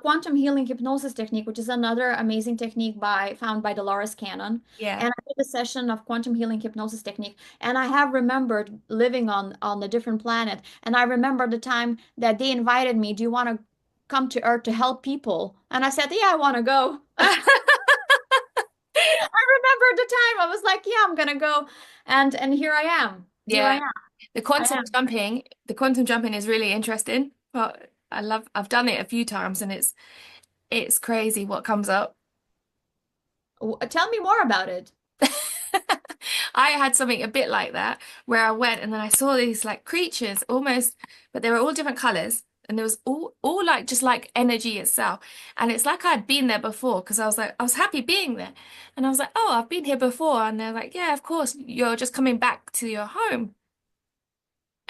quantum healing hypnosis technique, which is another amazing technique found by Dolores Cannon. yeah. And I did a session of quantum healing hypnosis technique, and I have remembered living on a different planet. And I remember the time that they invited me, "Do you want to come to Earth to help people?" And I said, "Yeah, I want to go." I remember the time I was like, "Yeah, I'm gonna go," and here I am. Here I Yeah. am. The I quantum am. jumping, the quantum jumping is really interesting. But I've done it a few times and it's crazy what comes up. Tell me more about it. I had something a bit like that where I went and then I saw these like creatures almost, but they were all different colors and there was all like just like energy itself. And it's like I'd been there before because I was like I was happy being there. And I was like, "Oh, I've been here before." And they're like, "Yeah, of course, you're just coming back to your home."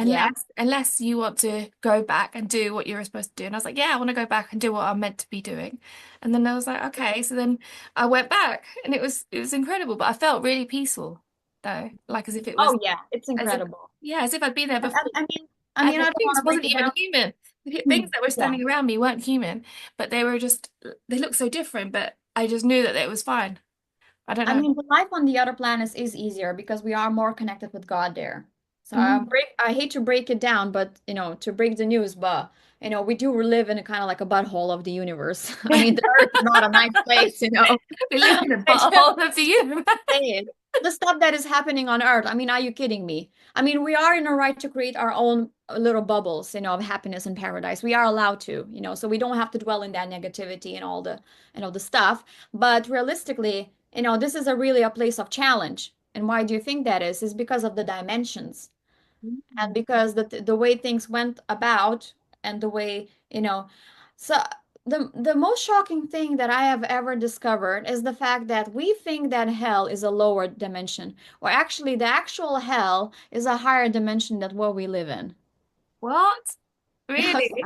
Yeah. Unless you want to go back and do what you were supposed to do. And I was like, yeah, I want to go back and do what I'm meant to be doing. And then I was like, okay. So then I went back and it was incredible. But I felt really peaceful though. Like as if it was Oh yeah, it's as if incredible. yeah, as if I'd been there I, I, before. I mean, I And mean, the I don't want things to break wasn't it even down. human. The things that were Yeah. standing around me weren't human, but they were just they looked so different, but I just knew that it was fine. I don't I know. mean, the life on the other planets is easier because we are more connected with God there. So Mhm. I hate to break it down, but to break the news, but we do live in a kind of like a butthole of the universe. I mean, the Earth is not a nice place. We live in a I just butthole of the universe. say it. The stuff that is happening on Earth. I mean, are you kidding me? I mean, we are in a right to create our own little bubbles, of happiness and paradise. We are allowed to, so we don't have to dwell in that negativity and all the stuff. But realistically, this is really a place of challenge. And why do you think that is? Is because of the dimensions and because the way things went about and the way so the most shocking thing that I have ever discovered is the fact that we think that hell is a lower dimension, or actually the actual hell is a higher dimension than what we live in. What? Really?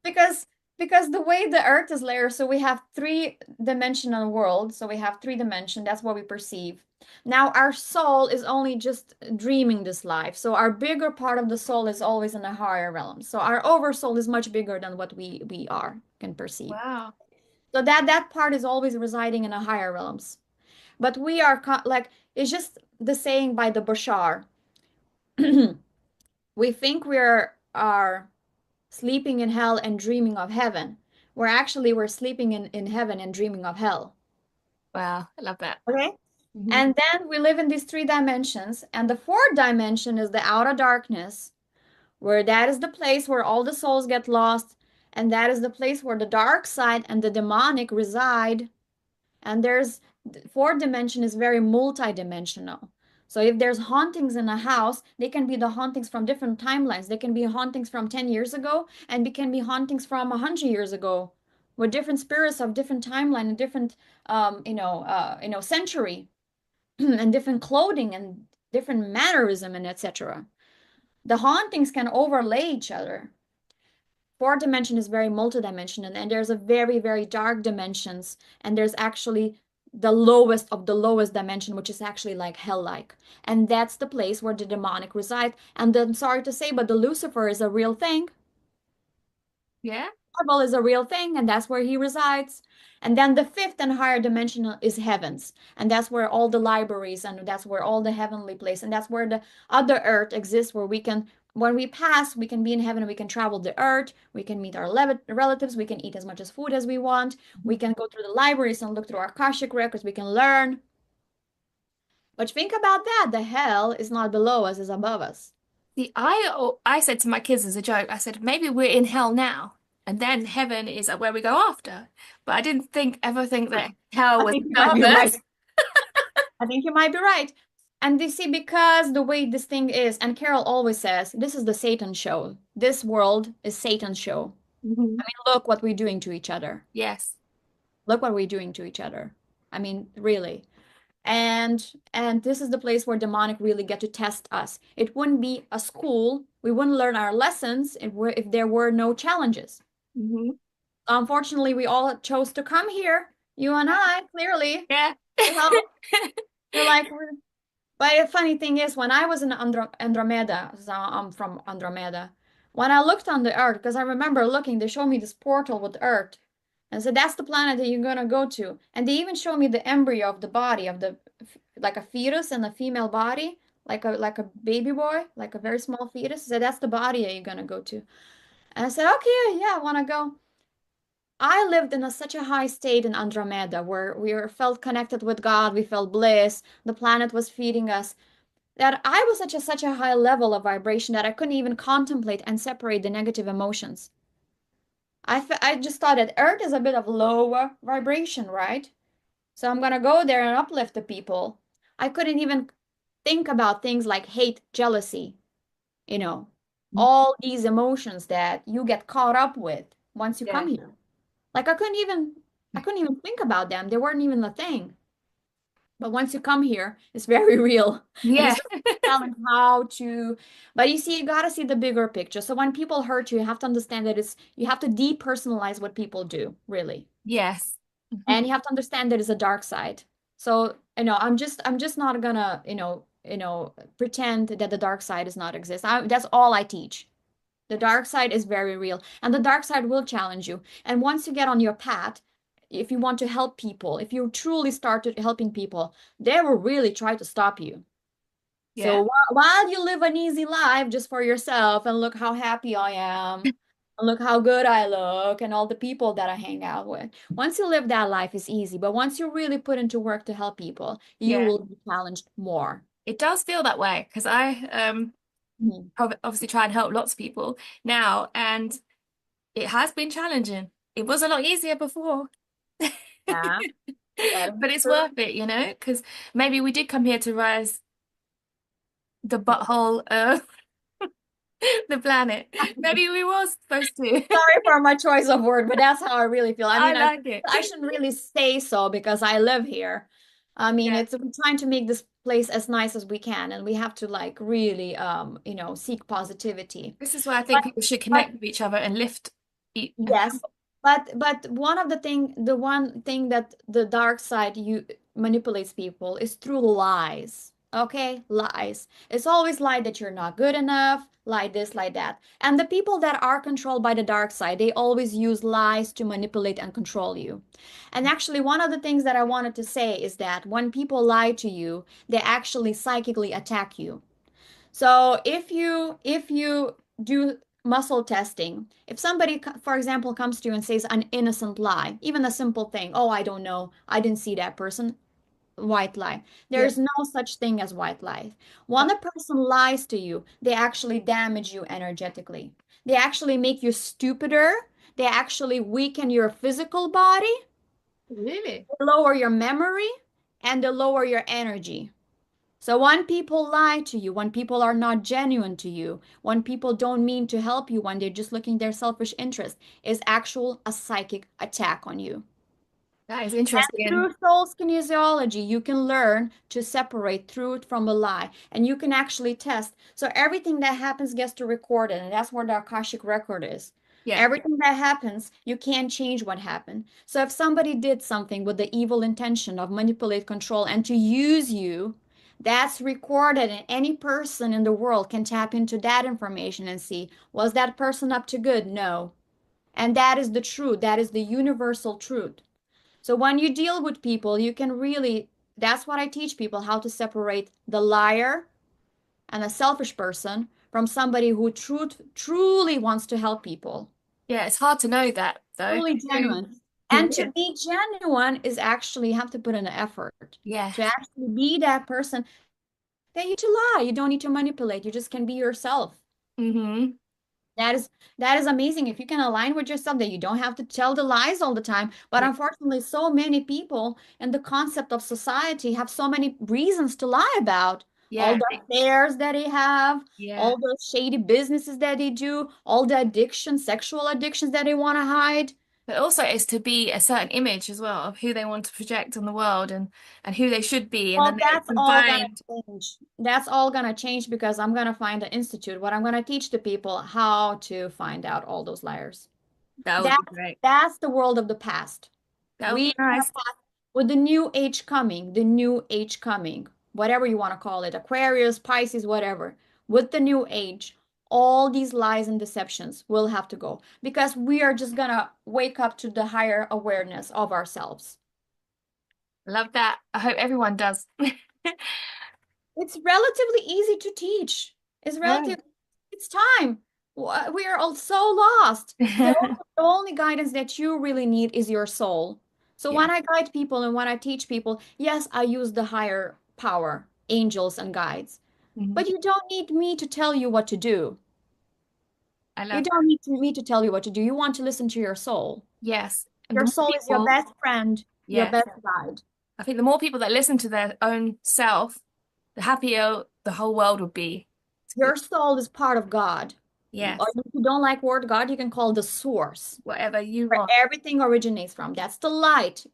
because because the way the earth is layered, so we have three-dimensional world, so we have three dimension, that's what we perceive. Now our soul is only just dreaming this life, so our bigger part of the soul is always in a higher realm, so our oversoul is much bigger than what we can perceive. Wow. So that part is always residing in a higher realms, but we are like, it's just the saying by the Bashar. We think we're sleeping in hell and dreaming of heaven, where actually we're sleeping in heaven and dreaming of hell. Wow. I love that. Okay? Hmm. And then we live in these three dimensions. And the fourth dimension is the outer darkness, where that is the place where all the souls get lost. And that is the place where the dark side and the demonic reside. And there's fourth dimension is very multidimensional. So if there's hauntings in a house, they can be the hauntings from different timelines. They can be hauntings from 10 years ago, and it can be hauntings from 100 years ago, with different spirits of different timeline and different century and different clothing and different mannerism and etc. The hauntings can overlay each other. Fourth dimension is very multidimensional, and there's a very, very dark dimensions, and there's actually the lowest of the lowest dimension, which is actually like hell-like. And that's the place where the demonic reside. And I'm sorry to say, but the Lucifer is a real thing. Yeah. Marvel is a real thing, and that's where he resides. And then the fifth and higher dimension is heavens, and that's where all the libraries and that's where all the heavenly place, and that's where the other earth exists, where we can, when we pass, we can be in heaven, and we can travel the earth, we can meet our relatives, we can eat as much as food as we want, we can go through the libraries and look through our Akashic records, we can learn. But think about that, the hell is not below us, is above us. See, I said to my kids as a joke, I said maybe we're in hell now, and then heaven is where we go after. But I didn't ever think that hell I was think you might above be right. us. I think you might be right. And you see, because the way this thing is, and Carol always says, this is the Satan show. This world is Satan's show. Mhm. I mean, look what we're doing to each other. Yes. Look what we're doing to each other. I mean, really. And this is the place where demonic really get to test us. It wouldn't be a school. We wouldn't learn our lessons if there were no challenges. Hmm. Unfortunately, we all chose to come here. You and I, clearly. Yeah. Well, we're like, but the funny thing is, when I was in Andromeda, so I'm from Andromeda, when I looked on the Earth, because I remember looking, they showed me this portal with Earth. And said, that's the planet that you're gonna go to. And they even showed me the embryo of the body of the, like a fetus in a female body, like a baby boy, like a very small fetus. So that's the body that you're gonna go to. And I said, okay, yeah, I wanna go. I lived in such a high state in Andromeda where felt connected with God, we felt bliss, the planet was feeding us, that I was such a high level of vibration that I couldn't even contemplate and separate the negative emotions. I just thought that Earth is a bit of lower vibration, right? So I'm gonna go there and uplift the people. I couldn't even think about things like hate, jealousy, you know, all these emotions that you get caught up with once you come Yeah. here. Like I couldn't even think about them. They weren't even a thing. But once you come here, it's very real. And it's Yeah. very telling how to, but you see, you gotta see the bigger picture. So when people hurt you, you have to understand that you have to depersonalize what people do, really. Yes. And you have to understand there is a dark side. So, I'm just not gonna, pretend that the dark side does not exist. That's all I teach. The dark side is very real, and the dark side will challenge you. And once you get on your path, if you want to help people, if you truly started helping people, they will really try to stop you. Yeah. So while you live an easy life just for yourself and look how happy I am, and look how good I look, and all the people that I hang out with, once you live that life is easy. But once you really put into work to help people, you Yeah. will be challenged more. It does feel that way because I Mhm. obviously try and help lots of people now, and it has been challenging. It was a lot easier before. Yeah, that is But it's true. worth it, because maybe we did come here to rise the butthole of the planet. Maybe we were supposed to. Sorry for my choice of word, but that's how I really feel. I I mean, like it. I shouldn't really say so because I live here. I mean, Yeah. we're trying to make this place as nice as we can, and we have to like really, seek positivity. This is why I think But people should but connect with each other and lift and yes, but the one thing that the dark side you manipulates people is through lies. Okay, lies. It's always lie that you're not good enough, lie this, lie that. And the people that are controlled by the dark side, they always use lies to manipulate and control you. And actually, one of the things that I wanted to say is that when people lie to you, they actually psychically attack you. So if you do muscle testing, if somebody, for example, comes to you and says an innocent lie, even a simple thing, oh, I don't know, I didn't see that person, white lie. Yeah. There's no such thing as white lie. When a person lies to you, they actually damage you energetically. They actually make you stupider. They actually weaken your physical body, Really? they lower your memory, and they lower your energy. So when people lie to you, when people are not genuine to you, when people don't mean to help you, when they're just looking their selfish interest, is actual a psychic attack on you. That is And interesting. through soul's kinesiology, you can learn to separate truth from a lie, and you can actually test. So everything that happens gets to recorded, and that's where the Akashic record is. Yeah. Everything that happens, you can't change what happened. So if somebody did something with the evil intention of manipulate, control, and to use you, that's recorded, and any person in the world can tap into that information and see, was that person up to good? No. And that is the truth. That is the universal truth. So when you deal with people, you can really, that's what I teach people, how to separate the liar and a selfish person from somebody who truly wants to help people, Yeah, it's hard to know that though. truly Who genuine. who And to is? be genuine is actually you have to put in an effort to Yes. actually be that person that you to lie. You don't need to manipulate. You just can be yourself. Mm-hmm. That is that is amazing if you can align with yourself that you don't have to tell the lies all the time. But Yeah. unfortunately, so many people in the concept of society have so many reasons to lie about all Yeah. the affairs that they have, Yeah. all the shady businesses that they do, all the addictions, sexual addictions that they want to hide. But also it's to be a certain image as well of who they want to project on the world and who they should be, and then Well, they that's can all gonna find change. That's all gonna change because I'm gonna find an institute. What I'm gonna teach the people how to find out all those liars. that would be That's great. that's the world of the past. That would We be nice. have with the new age coming, the new age coming, whatever you want to call it, Aquarius, Pisces, whatever. With the new age, all these lies and deceptions will have to go because we are just gonna wake up to the higher awareness of ourselves. Love that. I hope everyone does. It's relatively easy to teach. It's Yeah. relative. It's time. We are all so lost. The only guidance that you really need is your soul. So Yeah. when I guide people and when I teach people, yes, I use the higher power, angels and guides. Mhm. But you don't need me to tell you what to do. I You love that. don't need me to tell you what to do. You want to listen to your soul. Yes. And the Your more soul is your people, best friend, your yes. best guide. I think the more people that listen to their own self, the happier the whole world would be. Your soul is part of God. Or Yes. if you don't like word God, you can call the source, Whatever you where want. everything originates from. That's the light.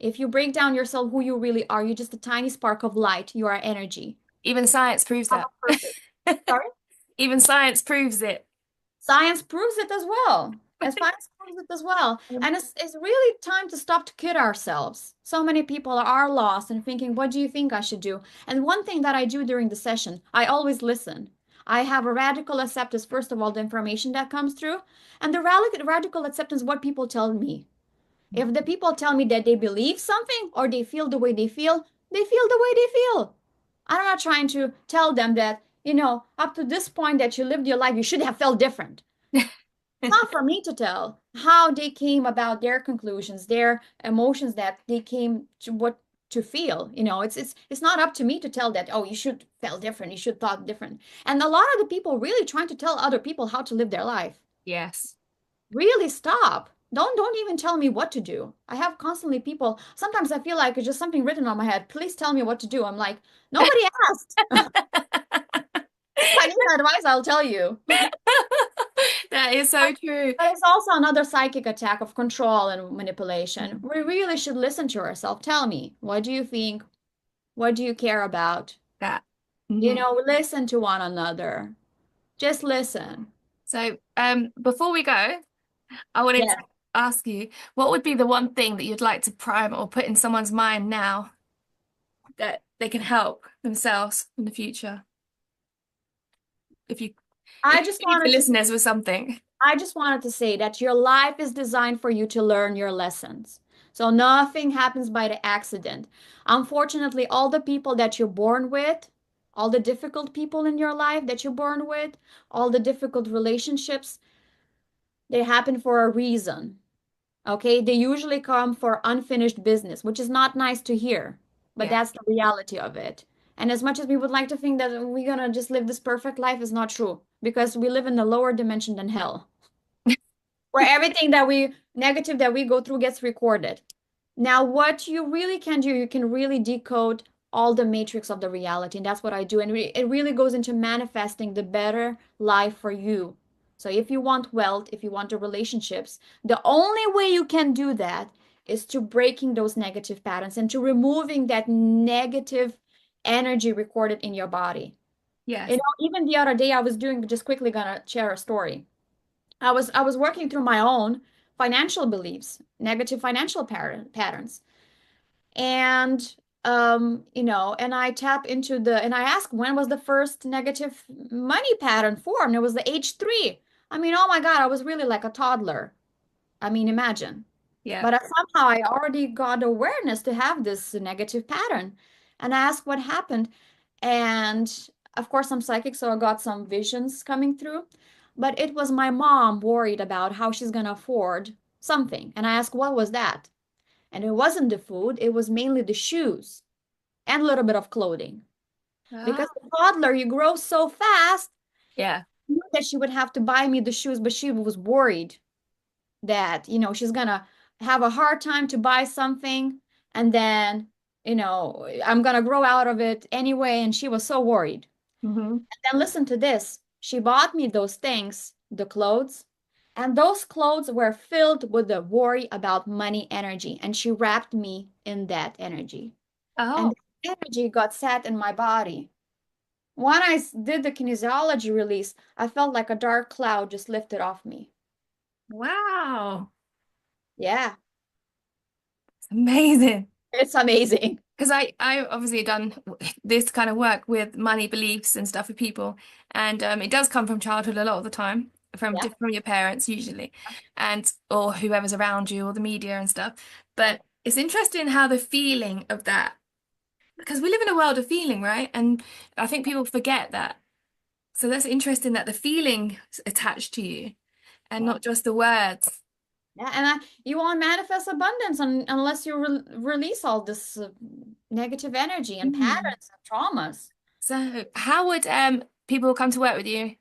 If you break down yourself, who you really are, you're just a tiny spark of light. You are energy. Even science proves Have that. a purpose. Sorry? Even science proves it. Science proves it as well. As science proves it as well. And it's really time to stop to kid ourselves. So many people are lost and thinking, what do you think I should do? And one thing that I do during the session, I always listen. I have a radical acceptance, first of all, the information that comes through, and the radical acceptance, what people tell me. If the people tell me that they believe something or they feel the way they feel the way they feel. I'm not trying to tell them that, up to this point that you lived your life, you should have felt different. Not for me to tell how they came about their conclusions, their emotions that they came to what to feel. It's not up to me to tell that, oh, you should feel different, you should thought different. And a lot of the people really trying to tell other people how to live their life. Yes. Really stop. Don't even tell me what to do. I have constantly people, sometimes I feel like it's just something written on my head. Please tell me what to do. I'm like, nobody asked. If I need advice, I'll tell you. That is so true. But it's also another psychic attack of control and manipulation. We really should listen to ourselves. Tell me, what do you think? What do you care about? That. Mhm. Listen to one another. Just listen. So, before we go, I wanted to Yeah. ask you, what would be the one thing that you'd like to prime or put in someone's mind now that they can help themselves in the future? If you if I you just could leave the wanted to listeners with something. I just wanted to say that your life is designed for you to learn your lessons. So nothing happens by the accident. Unfortunately, all the people that you're born with, all the difficult people in your life that you're born with, all the difficult relationships, they happen for a reason. Okay? They usually come for unfinished business, which is not nice to hear. but Yeah. that's the reality of it. And as much as we would like to think that we're gonna just live this perfect life is not true because we live in a lower dimension than hell, where everything that we negative that we go through gets recorded. Now, what you really can do, you can really decode all the matrix of the reality, and that's what I do. And it really goes into manifesting the better life for you. So if you want wealth, if you want the relationships, the only way you can do that is to breaking those negative patterns and to removing that negative energy recorded in your body. Yes. Even the other day I was doing, just quickly gonna share a story. I was working through my own financial beliefs, negative financial patterns. And and I tap into and I ask when was the first negative money pattern formed? It was the age 3. I mean, oh my God, I was really like a toddler. I mean, imagine. Yeah. But somehow I already got awareness to have this negative pattern. And I asked what happened. And of course, I'm psychic, so I got some visions coming through. But it was my mom worried about how she's going to afford something. And I asked, what was that? And it wasn't the food, it was mainly the shoes and a little bit of clothing. Ah. Because the toddler, you grow so fast, Yeah. I knew that she would have to buy me the shoes, but she was worried that, she's gonna have a hard time to buy something and then, I'm gonna grow out of it anyway. And she was so worried. Hmm. And then listen to this. She bought me those things, the clothes, and those clothes were filled with the worry about money energy. And she wrapped me in that energy. And Oh, the energy got set in my body. When I did the kinesiology release, I felt like a dark cloud just lifted off me. wow. Yeah, It's amazing. it's amazing. Because I obviously done this kind of work with money beliefs and stuff with people, and it does come from childhood a lot of the time, Yeah, from your parents usually, and or whoever's around you or the media and stuff. yeah, But it's interesting how the feeling of that, because we live in a world of feeling, right? And I think people forget that. So that's interesting that the feeling is attached to you and yeah. not just the words. Yeah, and you won't manifest abundance unless you release all this negative energy and Hmm. patterns and traumas. So how would people come to work with you?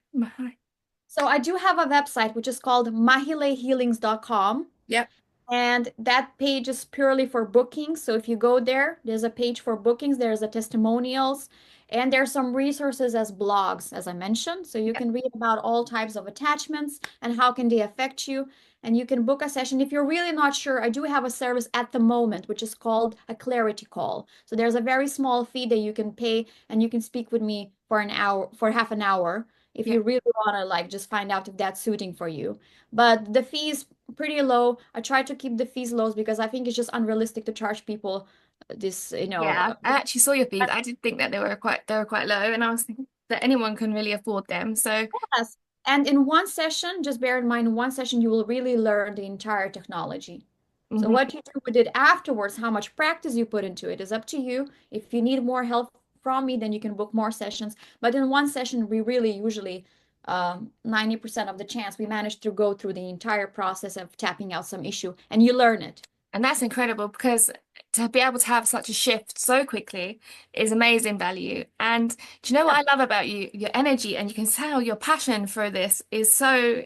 So I do have a website which is called mahilayhealings.com. Yep. And that page is purely for bookings. So if you go there, there's a page for bookings, there's a testimonials, and there's some resources as blogs, as I mentioned. So you Yep. can read about all types of attachments and how can they affect you. And you can book a session. If you're really not sure, I do have a service at the moment, which is called a clarity call. So there's a very small fee that you can pay and you can speak with me for an hour, for half an hour, if Yep. you really want to like just find out if that's suiting for you. But the fee is pretty low. I try to keep the fees low because I think it's just unrealistic to charge people this, Yeah, I actually saw your fees. I did think that they were quite low, and I was thinking that anyone can really afford them. So, yes. And in one session, just bear in mind, in one session, you will really learn the entire technology. So mhm. what you do with it afterwards, how much practice you put into it is up to you. If you need more help from me, then you can book more sessions. But in one session, we really usually 90% of the chance we manage to go through the entire process of tapping out some issue and you learn it. And that's incredible because to be able to have such a shift so quickly is amazing value. And do you know what I love about you? Your energy, and you can tell your passion for this is so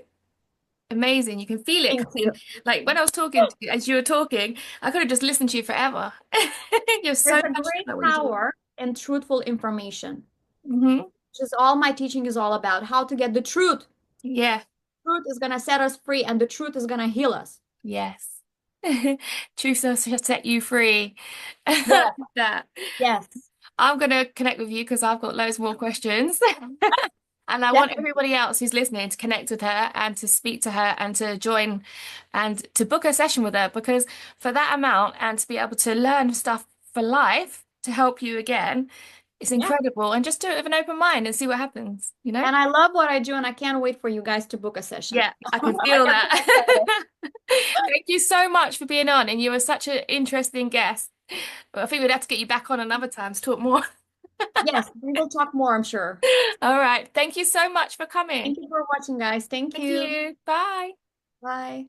amazing. You can feel it Thank coming. you. Like when I was talking to you, as you were talking, I could have just listened to you forever. You're so There's a passionate great about what you do. power in truthful information. Hmm. Just all my teaching is all about how to get the truth. Yeah. Truth is going to set us free and the truth is going to heal us. Yes. Truth shall set you free. Yeah. That. Yes, I'm going to connect with you because I've got loads more questions. And I want definitely. everybody else who's listening to connect with her and to speak to her and to join and to book a session with her because for that amount and to be able to learn stuff for life to help you again, it's Yeah. incredible. And just do it with an open mind and see what happens, you know? And I love what I do and I can't wait for you guys to book a session. Yeah, I can I feel get so that. excited. Thank you so much for being on, and you were such an interesting guest. But I think we'd have to get you back on another time to talk more. Yes, we will talk more, I'm sure. All right. Thank you so much for coming. Thank you for watching, guys. Thank Thank you. you. Bye. Bye.